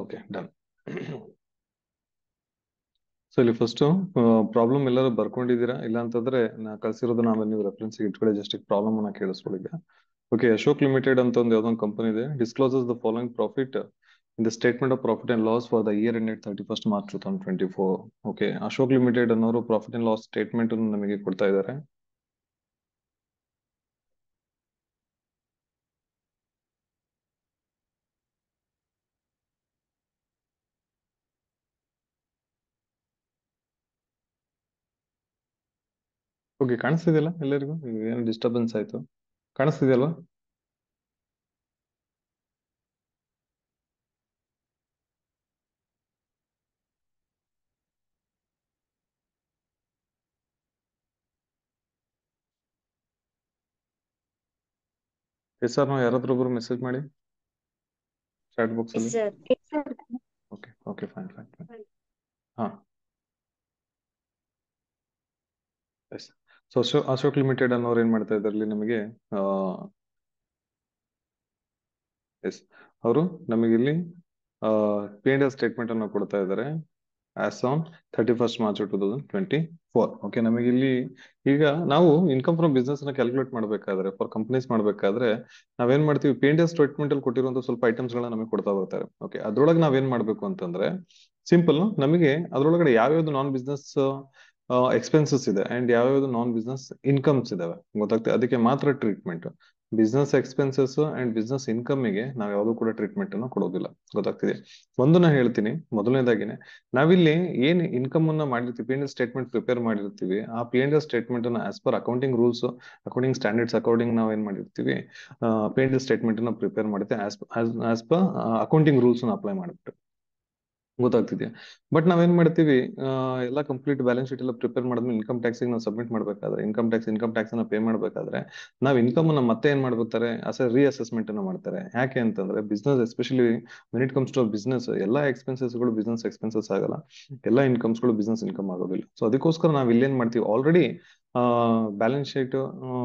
Okay done. So ಇಲ್ಲಿ first problem ಎಲ್ಲರೂ ಬರ್ಕೊಂಡಿದ್ದೀರಾ? ಇಲ್ಲ ಅಂತಂದ್ರೆ ನಾ ಕಳ್ಸಿರೋದು ನಾವೇ ನೀವು ರೆಫರೆನ್ಸ್ ಇಟ್ಕೊಳ್ಳಿ, ಜಸ್ಟ್ ಪ್ರಾಬ್ಲಮ್ ಅನ್ನ ಕೇಳಿಸ್ಕೊಳ್ಳಿ. ಓಕೆ, ಅಶೋಕ್ ಲಿಮಿಟೆಡ್ ಅಂತ ಒಂದು ಯಾವ್ದೊಂದು ಕಂಪನಿ ಇದೆ. ಡಿಸ್ಕ್ಲೋಸಸ್ the following profit in the statement of profit and loss for the year ended 31st March 2024. Okay, Ashok limited ಅನ್ನೋರು ಪ್ರಾಫಿಟ್ ಅಂಡ್ ಲಾಸ್ ಸ್ಟೇಟ್ಮೆಂಟ್ ನಮಗೆ ಕೊಡ್ತಾ ಇದ್ದಾರೆ. ಓಕೆ, ಕಾಣಿಸ್ತಿದೆಯಲ್ಲ ಎಲ್ಲರಿಗೂ? ಏನು ಡಿಸ್ಟರ್ಬೆನ್ಸ್ ಆಯ್ತು? ಕಾಣಿಸ್ತಿದೆಯಲ್ವಾ? ಎಸ್ ಸರ್, ನಾವು ಯಾರಾದ್ರೂ ಒಬ್ರು ಮೆಸೇಜ್ ಮಾಡಿ ಚಾಟ್ ಬಾಕ್ಸ್ ಅಲ್ಲಿ. Okay okay, fine fine fine. ಹಾ, ಎಸ್. ಸೊ ಅಶೋಕ್ ಲಿಮಿಟೆಡ್ ಅನ್ನೋರು ಏನ್ ಮಾಡ್ತಾ ಇದ್ದಾರೆ ನಮಗೆ? ಎಸ್, ಅವರು ನಮಗೆ ಇಲ್ಲಿ ಪಿ&ಎಲ್ ಸ್ಟೇಟ್ಮೆಂಟ್ ಅನ್ನು ಕೊಡ್ತಾ ಇದ್ದಾರೆ as on 31st March 2024. Okay, ನಮಗೆ ಇಲ್ಲಿ ಈಗ ನಾವು ಇನ್ಕಮ್ ಫ್ರಮ್ ಬಿಸ್ನೆಸ್ ನ ಕ್ಯಾಲ್ಕುಲೇಟ್ ಮಾಡಬೇಕಾದ್ರೆ, ಫಾರ್ ಕಂಪನೀಸ್ ಮಾಡಬೇಕಾದ್ರೆ ನಾವೇನ್ ಮಾಡ್ತೀವಿ, ಪಿ&ಎಲ್ ಸ್ಟೇಟ್ಮೆಂಟ್ ಅಲ್ಲಿ ಕೊಟ್ಟಿರುವಂತ ಸ್ವಲ್ಪ ಐಟಮ್ಸ್ ಗಳನ್ನ ನಮಗೆ ಕೊಡ್ತಾ ಬರ್ತಾರೆ. ಓಕೆ, ಅದ್ರೊಳಗೆ ನಾವೇನ್ ಮಾಡ್ಬೇಕು ಅಂತಂದ್ರೆ ಸಿಂಪಲ್, ನಮಗೆ ಅದ್ರೊಳಗಡೆ ಯಾವ್ಯಾವ್ದು ನಾನ್ ಬಿಸ್ನೆಸ್ ಎಕ್ಸ್ಪೆನ್ಸಸ್ ಇದೆ ಅಂಡ್ ಯಾವ್ಯಾವ್ದು ನಾನ್ ಬಿಸ್ನೆಸ್ ಇನ್ಕಮ್ಸ್ ಇದಾವೆ ಗೊತ್ತಾಗ್ತದೆ, ಅದಕ್ಕೆ ಮಾತ್ರ treatment. Business expenses and business income ಗೆ ನಾವು ಯಾವ್ದು ಕೂಡ ಟ್ರೀಟ್ಮೆಂಟ್ ಅನ್ನು ಕೊಡೋದಿಲ್ಲ. ಗೊತ್ತಾಗ್ತಿದೆ? ಒಂದನ್ನ ಹೇಳ್ತೀನಿ ಮೊದಲನೇದಾಗಿನೇ, ನಾವಿಲ್ಲಿ ಏನ್ ಇನ್ಕಮ್ ಅನ್ನ ಮಾಡಿರ್ತೀವಿ, ಪಿ&ಎಲ್ ಸ್ಟೇಟ್ಮೆಂಟ್ ಪ್ರಿಪೇರ್ ಮಾಡಿರ್ತೀವಿ, ಆ ಪಿ&ಎಲ್ ಸ್ಟೇಟ್ಮೆಂಟ್ ಅನ್ನ as per accounting rules, accounting standards according ನಾವ್ ಏನ್ ಮಾಡಿರ್ತೀವಿ, ಪಿ&ಎಲ್ ಸ್ಟೇಟ್ಮೆಂಟ್ ಅನ್ನ ಪ್ರಿಪೇರ್ ಮಾಡುತ್ತೆ as per accounting rules apply ಮಾಡ್ಬಿಟ್ಟು. ಗೊತ್ತಾಗ್ತಿದ್ಯಾ? ಬಟ್ ನಾವೇನ್ ಮಾಡ್ತೀವಿ, ಎಲ್ಲ ಕಂಪ್ಲೀಟ್ ಬ್ಯಾಲೆನ್ಸ್ ಶೀಟ್ ಎಲ್ಲ ಪ್ರಿಪೇರ್ ಮಾಡಿದ್ಮೇಲೆ ಇನ್ಕಮ್ ಟ್ಯಾಕ್ಸ್ ನಾವು ಸಬ್ಮಿಟ್ ಮಾಡ್ಬೇಕಾದ್ರೆ, ಇನ್ಕಮ್ ಟ್ಯಾಕ್ಸ್ ಅನ್ನ ಪೇ ಮಾಡ್ಬೇಕಾದ್ರೆ ನಾವ್ ಇನ್ಕಮ್ ಅನ್ನ ಮತ್ತೆ ಏನ್ ಮಾಡ್ಬಿಡ್ತಾರೆ, ರೀಅಸೆಸ್ಮೆಂಟ್ ಅನ್ನ ಮಾಡ್ತಾರೆ. ಯಾಕೆ ಅಂತಂದ್ರೆ business especially when it comes to business, ಎಲ್ಲಾ ಎಕ್ಸ್ಪೆನ್ಸಸ್ ಗಳು ಬಿಸ್ನೆಸ್ ಎಕ್ಸ್ಪೆನ್ಸಸ್ ಆಗಲ್ಲ, ಎಲ್ಲಾ ಇನ್ಕಮ್ಸ್ ಗಳು ಬಿಸ್ನೆಸ್ ಇನ್ಕಮ್ ಆಗೋದಿಲ್ಲ. ಸೊ ಅದಕ್ಕೋಸ್ಕರ ನಾವ್ ಇಲ್ಲೇನ್ ಮಾಡ್ತೀವಿ, ಆಲ್ರೆಡಿ ಬ್ಯಾಲೆನ್ಸ್ ಶೀಟ್,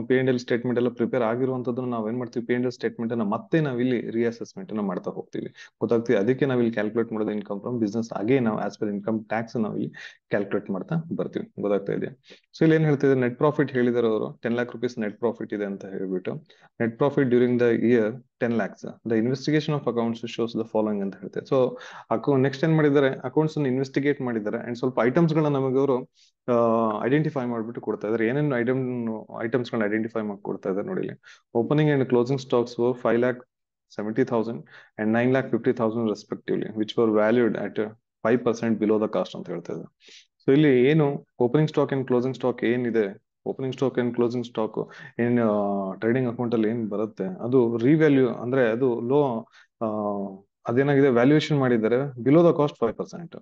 ಪಿ&ಎಲ್ ಸ್ಟೇಟ್ಮೆಂಟ್ ಎಲ್ಲ ಪ್ರಿಪೇರ್ ಆಗಿರುವಂತದ್ದನ್ನ ನಾವ್ ಏನ್ ಮಾಡ್ತೀವಿ, ಪಿ&ಎಲ್ ಸ್ಟೇಟ್ಮೆಂಟ್ ಅನ್ನ ಮತ್ತೆ ನಾವ್ ಇಲ್ಲಿ ರೀಅಸೆಸ್ಮೆಂಟ್ ಅನ್ನ ಮಾಡ್ತಾ ಹೋಗ್ತೀವಿ. ಗೊತ್ತಾಗ್ತೀವಿ? ಅದಕ್ಕೆ ನಾವ್ ಇಲ್ಲಿ ಕ್ಯಾಲ್ಕುಲೇಟ್ ಮಾಡೋದು ಇನ್ಕಮ್ ಫ್ರಮ್ ಬಿಸ್ನೆಸ್, ಹಾಗೆ ನಾವು ಆಸ್ ಪರ್ ಇನ್ಕಮ್ ಟ್ಯಾಕ್ಸ್ ನಾವು ಇಲ್ಲಿ ಕ್ಯಾಲ್ಕುಲೇಟ್ ಮಾಡ್ತಾ ಬರ್ತೀವಿ. ಗೊತ್ತಾಗ್ತಾ ಇದೆ? ಸೊ ಇಲ್ಲಿ ಏನ್ ಹೇಳ್ತಿದ್ದಾರೆ, ನೆಟ್ ಪ್ರಾಫಿಟ್ ಹೇಳಿದಾರೆ ಅವರು 10 lakh rupees ನೆಟ್ ಪ್ರಾಫಿಟ್ ಇದೆ ಅಂತ ಹೇಳ್ಬಿಟ್ಟು. Net profit during the year 10 lakhs. The investigation of accounts shows the following ಅಂತ ಹೇಳ್ತಾರೆ. ಸೊ ನೆಕ್ಸ್ಟ್ ಏನ್ ಮಾಡಿದ್ದಾರೆ, ಅಕೌಂಟ್ಸ್ ಅನ್ನು ಇನ್ವೆಸ್ಟಿಗೇಟ್ ಮಾಡಿದ್ದಾರೆ ಅಂಡ್ ಸ್ವಲ್ಪ ಐಟಮ್ಸ್ ಗಳನ್ನ ನಮಗೆ ಅವರು ಐಡೆಂಟಿಫೈ ಮಾಡ್ಬಿಟ್ಟು ಕೊಡ್ತಾ ಇದ್ದಾರೆ. ಏನೇನು ಐಟಮ್ಸ್ ಗಳನ್ನ ಐಡೆಂಟಿಫೈ ಮಾಡಿ ಕೊಡ್ತಾ ಇದ್ದಾರೆ ನೋಡಿ. Opening and closing stocks 5,70,000 and 9,50,000 respectively, which were valued at 5% below the cost ಅಂತ ಹೇಳ್ತಾ ಇದ್ದಾರೆ. ಸೊ ಇಲ್ಲಿ ಏನು opening stock and closing stock ಏನಿದೆ, opening stock and closing stock ಏನ್ ಟ್ರೇಡಿಂಗ್ ಅಕೌಂಟ್ ಅಲ್ಲಿ ಏನ್ ಬರುತ್ತೆ, ಅದು ರಿವ್ಯಾಲ್ಯೂ ಅಂದ್ರೆ ಅದು ಲೋ, ಅದೇನಾಗಿದೆ, ವ್ಯಾಲ್ಯೂಯೇಷನ್ ಮಾಡಿದ್ದಾರೆ ಬಿಲೋ ದ ಕಾಸ್ಟ್ 5%.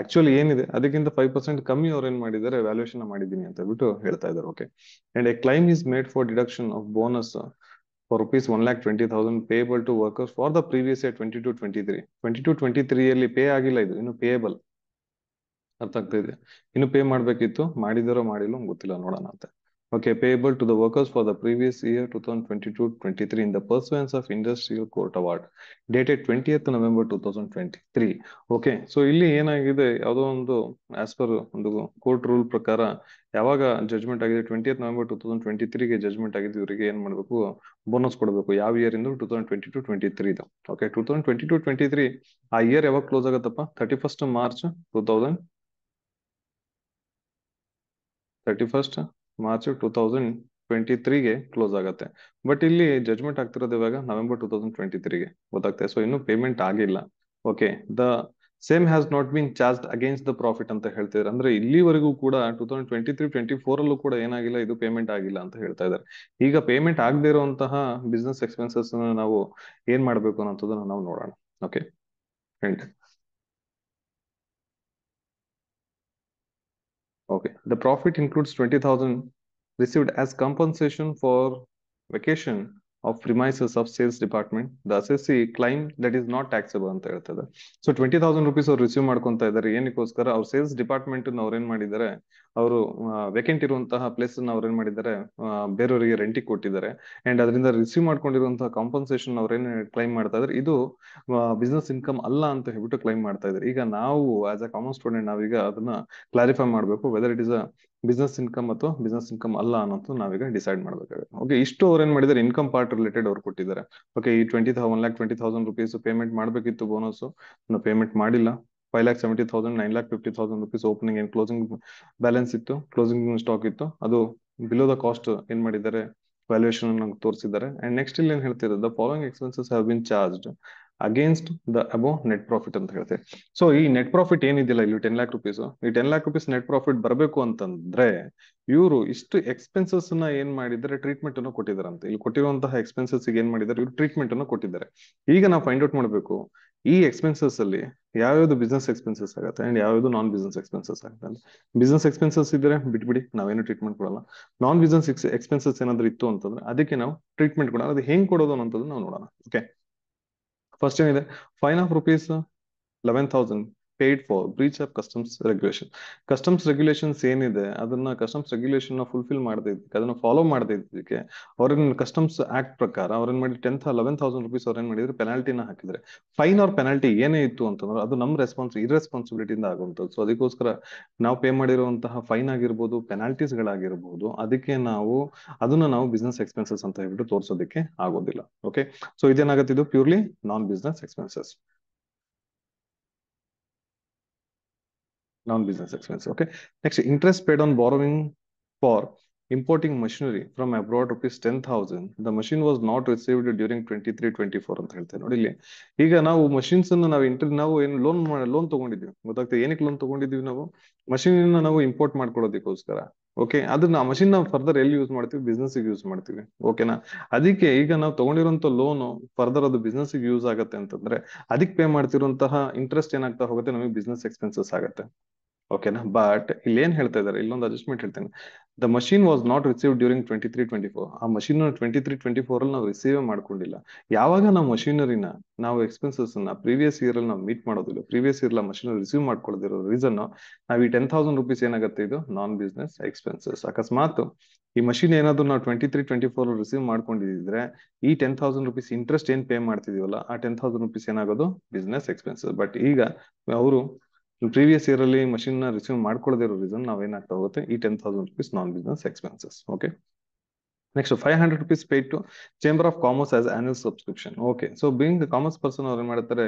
ಆಕ್ಚುಲಿ ಏನಿದೆ ಅದಕ್ಕಿಂತ 5% ಕಮ್ಮಿ ಅವ್ರು ಏನ್ ಮಾಡಿದ್ದಾರೆ, ವ್ಯಾಲ್ಯೂಯೇಷನ್ ಮಾಡಿದೀನಿ ಅಂತ ಹೇಳ್ಬಿಟ್ಟು ಹೇಳ್ತಾ ಇದ್ದಾರೆ. Okay, and a claim is made for deduction of bonus for rupees 1,20,000 payable to workers for the previous year 22-23. 22-23 ಅಲ್ಲಿ ಪೇ ಆಗಿಲ್ಲ, ಇದು ಇನ್ನು ಪೇಯಬಲ್. ಅರ್ಥ ಆಗ್ತಾ ಇದೆ? ಇನ್ನು ಪೇ ಮಾಡ್ಬೇಕಿತ್ತು, ಮಾಡಿದಾರೋ ಮಾಡಿಲ್ಲ ಗೊತ್ತಿಲ್ಲ, ನೋಡೋಣ ಅಂತ. Okay, payable to the workers for the previous year 2022-23 in the pursuance of industrial court award dated 20th November 2023. Okay, so ಇಲ್ಲಿ ಏನಾಗಿದೆ, ಯಾವುದೋ ಒಂದು ಆಸ್ ಪರ್ ಒಂದು ಕೋರ್ಟ್ ರೂಲ್ ಪ್ರಕಾರ ಯಾವಾಗ ಜಜ್ಮೆಂಟ್ ಆಗಿದೆ, 20th November 2023ಗೆ ಜಜ್ಮೆಂಟ್ ಆಗಿದೆ, ಇವರಿಗೆ ಏನ್ ಮಾಡ್ಬೇಕು, ಬೋನಸ್ ಕೊಡಬೇಕು. ಯಾವ ಇಯರ್ ಇಂದ? 2022-23. ಓಕೆ, 2022-23 ಆ ಇಯರ್ ಯಾವಾಗ ಕ್ಲೋಸ್ ಆಗತ್ತಪ್ಪ, 31st March 2023ಗೆ ಕ್ಲೋಸ್ ಆಗತ್ತೆ. ಬಟ್ ಇಲ್ಲಿ ಜಜ್ಮೆಂಟ್ ಆಗ್ತಿರೋದು ಇವಾಗ November 2023ಗೆ. ಗೊತ್ತಾಗ್ತದೆ? ಸೊ ಇನ್ನು ಪೇಮೆಂಟ್ ಆಗಿಲ್ಲ. Okay, the same has not been charged against the profit ಅಂತ ಹೇಳ್ತಿದ್ದಾರೆ. ಅಂದ್ರೆ ಇಲ್ಲಿವರೆಗೂ ಕೂಡ 2023-24 ಅಲ್ಲೂ ಕೂಡ ಏನಾಗಿಲ್ಲ, ಇದು ಪೇಮೆಂಟ್ ಆಗಿಲ್ಲ ಅಂತ ಹೇಳ್ತಾ ಇದ್ದಾರೆ. ಈಗ ಪೇಮೆಂಟ್ ಆಗದೆ ಇರುವಂತಹ ಬಿಸ್ನೆಸ್ ಎಕ್ಸ್ಪೆನ್ಸಸ್ ನಾವು ಏನ್ ಮಾಡ್ಬೇಕು ಅನ್ನೋದನ್ನ ನಾವು ನೋಡೋಣ. Okay friend. Okay, the profit includes 20,000 received as compensation for vacation of premises of sales department. The assessee claim that is not taxable ಅಂತ ಹೇಳ್ತದೆ. ಸೊ 20,000 rupees ಅವ್ರು ರಿಸೀವ್ ಮಾಡ್ಕೊಂತ ಇದ್ದಾರೆ. ಏನಕ್ಕೋಸ್ಕರ? ಅವ್ರ ಸೇಲ್ಸ್ ಡಿಪಾರ್ಟ್ಮೆಂಟ್ ಅವ್ರು ಏನ್ ಮಾಡಿದ್ದಾರೆ, ಅವರು ವೇಕೆಂಟ್ ಇರುವಂತಹ ಪ್ಲೇಸ್ ಅನ್ನ ಅವ್ರು ಏನ್ ಮಾಡಿದ್ದಾರೆ, ಬೇರೆಯವರಿಗೆ ರೆಂಟಿಗೆ ಕೊಟ್ಟಿದ್ದಾರೆ. ಅಂಡ್ ಅದರಿಂದ ರಿಸೀವ್ ಮಾಡ್ಕೊಂಡಿರುವಂತಹ ಕಾಂಪನ್ಸೇಷನ್ ಅವ್ರೇನ್ ಕ್ಲೈಮ್ ಮಾಡ್ತಾ ಇದ್ದಾರೆ, ಇದು ಬಿಸ್ನೆಸ್ ಇನ್ಕಮ್ ಅಲ್ಲ ಅಂತ ಹೇಳ್ಬಿಟ್ಟು ಕ್ಲೈಮ್ ಮಾಡ್ತಾ ಇದ್ದಾರೆ. ಈಗ ನಾವು ಆಸ್ ಅ ಕಾಮನ್ ಸ್ಟೂಡೆಂಟ್ ನಾವೀಗ ಅದನ್ನ ಕ್ಲಾರಿಫೈ ಮಾಡಬೇಕು, whether it is a business income ಅಥವಾ ಬಿಸ್ನೆಸ್ ಇನ್ಕಮ್ ಅಲ್ಲ ಅನ್ನೋದು ನಾವೀಗ ಡಿಸೈಡ್ ಮಾಡ್ಬೇಕಾಗುತ್ತೆ. ಓಕೆ, ಇಷ್ಟು ಅವ್ರು ಏನ್ ಮಾಡಿದ್ದಾರೆ, ಇನ್ಕಮ್ ಪಾರ್ಟ್ ರಿಲೇಟೆಡ್ ಅವ್ರು ಕೊಟ್ಟಿದ್ದಾರೆ. ಓಕೆ, ಈ 1,20,000 rupees ಪೇಮೆಂಟ್ ಮಾಡಬೇಕಿತ್ತು ಬೋನಸ್, ಪೇಮೆಂಟ್ ಮಾಡಿಲ್ಲ. 5,70,000, 9,50,000 rupees opening and closing balance ಇತ್ತು, ಕ್ಲೋಸಿಂಗ್ ಸ್ಟಾಕ್ ಇತ್ತು, ಅದು ಬಿಲೋ ದ ಕಾಸ್ಟ್ ಏನ್ ಮಾಡಿದ್ದಾರೆ, ವ್ಯಾಲ್ಯೂಯೇಷನ್ ಅನ್ನು ತೋರಿಸಿದ್ದಾರೆ. ಅಂಡ್ ನೆಕ್ಸ್ಟ್ ಇಲ್ಲಿ ಏನ್ ಹೇಳ್ತಿದ್ದಾರೆ, the following expenses have been charged against the above net profit ಅಂತ ಹೇಳ್ತೇವೆ. ಸೊ ಈ ನೆಟ್ ಪ್ರಾಫಿಟ್ ಏನಿದೆಯಲ್ಲ ಇಲ್ಲಿ 10 lakh rupees, ಈ 10 lakh rupees ನೆಟ್ ಪ್ರಾಫಿಟ್ ಬರಬೇಕು ಅಂತಂದ್ರೆ ಇವರು ಇಷ್ಟು ಎಕ್ಸ್ಪೆನ್ಸಸ್ ನ ಏನ್ ಮಾಡಿದ್ದಾರೆ, ಟ್ರೀಟ್ಮೆಂಟ್ ಅನ್ನು ಕೊಟ್ಟಿದ್ದಾರಂತೆ. ಇಲ್ಲಿ ಕೊಟ್ಟಿರುವಂತಹ ಎಕ್ಸ್ಪೆನ್ಸಸ್ ಏನ್ ಮಾಡಿದ್ದಾರೆ, ಇವರು ಟ್ರೀಟ್ಮೆಂಟ್ ಅನ್ನು ಕೊಟ್ಟಿದ್ದಾರೆ. ಈಗ ನಾವು ಫೈಂಡ್ ಔಟ್ ಮಾಡಬೇಕು, ಈ ಎಕ್ಸ್ಪೆನ್ಸಸ್ ಅಲ್ಲಿ ಯಾವ್ಯಾವ್ದು ಬಿಸ್ನೆಸ್ ಎಕ್ಸ್ಪೆನ್ಸಸ್ ಆಗುತ್ತೆ ಅಂಡ್ ಯಾವ್ಯಾವ್ದು ನಾನ್ ಬಿಸ್ನೆಸ್ ಎಕ್ಸ್ಪೆನ್ಸಸ್ ಆಗುತ್ತೆ ಅಂತ. ಬಿಸ್ನೆಸ್ ಎಕ್ಸ್ಪೆನ್ಸಸ್ ಇದ್ರೆ ಬಿಟ್ಬಿಡಿ, ನಾವೇನು ಟ್ರೀಟ್ಮೆಂಟ್ ಕೊಡಲ್ಲ. ನಾನ್ ಬಿಸ್ನೆಸ್ ಎಕ್ಸ್ಪೆನ್ಸಸ್ ಏನಾದ್ರು ಇತ್ತು ಅಂತಂದ್ರೆ ಅದಕ್ಕೆ ನಾವು ಟ್ರೀಟ್ಮೆಂಟ್ ಕೊಡೋಣ. ಅದು ಹೆಂಗ್ ಕೊಡೋದು ಅನ್ನೋದು ನಾವು ನೋಡೋಣ. ಓಕೆ, ಫಸ್ಟ್ ಏನಿದೆ, fine of rupees 11,000 paid for breach of customs regulation. Customs regulations ಏನಿದೆ ಅದನ್ನ ಕಸ್ಟಮ್ಸ್ ರೆಗ್ಯುಲೇಷನ್ ನ ಫುಲ್ಫಿಲ್ ಮಾಡದೇ ಇದ್ದಕ್ಕೆ, ಅದನ್ನ ಫಾಲೋ ಮಾಡದೇ ಇದ್ದಕ್ಕೆ ಅವ್ರೇನ್ ಕಸ್ಟಮ್ಸ್ ಆಕ್ಟ್ ಪ್ರಕಾರ ಅವ್ರೇನ್ ಮಾಡಿ 11,000 rupees ಅವ್ರೇನ್ ಮಾಡಿದ್ರೆ ಪೆನಾಲ್ಟಿನ ಹಾಕಿದ್ರೆ. ಫೈನ್ ಅವ್ರ ಪೆನಾಲ್ಟಿ ಏನೇ ಇತ್ತು ಅಂತಂದ್ರೆ ಅದು ನಮ್ಮ ಇರ್ರೆಸ್ಪಾನ್ಸಿಬಿಲಿಟಿಯಿಂದ ಆಗುವಂಥದ್ದು. ಸೊ ಅದಕ್ಕೋಸ್ಕರ ನಾವು ಪೇ ಮಾಡಿರುವಂತಹ ಫೈನ್ ಆಗಿರ್ಬೋದು, ಪೆನಾಲ್ಟೀಸ್ ಗಳಾಗಿರ್ಬೋದು, ಅದಕ್ಕೆ ಅದನ್ನ ನಾವು ಬಿಸ್ನೆಸ್ ಎಕ್ಸ್ಪೆನ್ಸಸ್ ಅಂತ ಹೇಳ್ಬಿಟ್ಟು ತೋರಿಸೋದಕ್ಕೆ ಆಗೋದಿಲ್ಲ. ಓಕೆ, ಸೊ ಇದೇನಾಗುತ್ತೆ, ಇದು purely non business expenses, non-business expense. Okay. Next, interest paid on borrowing for importing machinery from abroad ₹10,000. The machine was not received during 23-24 ಅಂತ ಹೇಳ್ತೇವೆ ನೋಡಿ ಇಲ್ಲಿ. ಈಗ ನಾವು ಮಷಿನ್ಸ್ ಅನ್ನು ನಾವು ಏನು ಲೋನ್ ತಗೊಂಡಿದ್ವಿ, ಗೊತ್ತಾಗ್ತದೆ ಏನಕ್ಕೆ ಲೋನ್ ತಗೊಂಡಿದ್ವಿ, ನಾವು ಮಷಿನ್ ನಾವು ಇಂಪೋರ್ಟ್ ಮಾಡ್ಕೊಳ್ಳೋದಕ್ಕೋಸ್ಕರ. ಓಕೆ, ಅದನ್ನ ಮಷಿನ್ ನಾವು ಫರ್ದರ್ ಎಲ್ಲಿ ಯೂಸ್ ಮಾಡ್ತೀವಿ, ಬಿಸ್ನೆಸ್ ಯೂಸ್ ಮಾಡ್ತೀವಿ. ಓಕೆನಾ, ಅದಕ್ಕೆ ಈಗ ನಾವು ತಗೊಂಡಿರುವಂತ ಲೋನ್ ಫರ್ದರ್ ಅದು ಬಿಸ್ನೆಸ್ ಯೂಸ್ ಆಗತ್ತೆ ಅಂತಂದ್ರೆ ಅದಕ್ಕೆ ಪೇ ಮಾಡ್ತಿರುವಂತಹ ಇಂಟ್ರೆಸ್ಟ್ ಏನಾಗ್ತಾ ಹೋಗುತ್ತೆ, ನಮಗೆ ಬಿಸ್ನೆಸ್ ಎಕ್ಸ್ಪೆನ್ಸಸ್ ಆಗುತ್ತೆ. ಓಕೆನಾ, ಬಟ್ ಇಲ್ಲಿ ಏನ್ ಹೇಳ್ತಾ ಇದಾರೆ, ಇಲ್ಲೊಂದು ಅಡ್ಜಸ್ಟ್ಮೆಂಟ್ ಹೇಳ್ತೇನೆ. The machine was not receive during 23-24. ಆ ಮಷೀನ್ 23-24 ಅಲ್ಲಿ ನಾವು ರಿಸೀವ್ ಮಾಡ್ಕೊಂಡಿಲ್ಲ. ಯಾವಾಗ ನಾವು ಮಷೀನರಿನ ನಾವು ಎಕ್ಸ್ಪೆನ್ಸಸ್ ನ ಪ್ರೀವಿಯಸ್ ಇಯರ್ ಅಲ್ಲಿ ನಾವು ಮೀಟ್ ಮಾಡೋದಿಲ್ಲ, ಪ್ರೀವಿಯಸ್ ಇಯರ್ ಮಷೀನ್ ರಿಸೀವ್ ಮಾಡ್ಕೊಳ್ಳದಿರೋ ರೀಸನ್ ನಾವು ಈ 10,000 rupees ಏನಾಗುತ್ತೆ, ಇದು ನಾನ್ ಬಿಸ್ನೆಸ್ ಎಕ್ಸ್ಪೆನ್ಸಸ್. ಅಕಸ್ಮಾತ್ ಈ ಮಷೀನ್ ಏನಾದ್ರು ನಾವು 23-24 ರಿಸೀವ್ ಮಾಡ್ಕೊಂಡಿದ್ರೆ ಈ 10,000 rupees ಇಂಟ್ರೆಸ್ಟ್ ಏನ್ ಪೇ ಮಾಡ್ತಿದೀವಲ್ಲ, ಆ 10,000 rupees ಏನಾಗೋದು ಬಿಸ್ನೆಸ್ ಎಕ್ಸ್ಪೆನ್ಸಸ್. ಬಟ್ ಈಗ ಅವರು ಪ್ರೀವಿಯಸ್ ಇಯರ್ ಅಲ್ಲಿ ಮಷಿನ್ ನ ರಿಸೀವ್ ಮಾಡ್ಕೊಳ್ಳದೇ ಇರೋ ರೀಸನ್ ನಾವೇನಾಗ್ತಾ ಹೋಗುತ್ತೆ, ಈ 10,000 rupees non business expenses. Okay, next 500 rupees paid to chamber of commerce as annual subscription. Okay, so being commerce person ಅವ್ರು ಏನ್ ಮಾಡ್ತಾರೆ,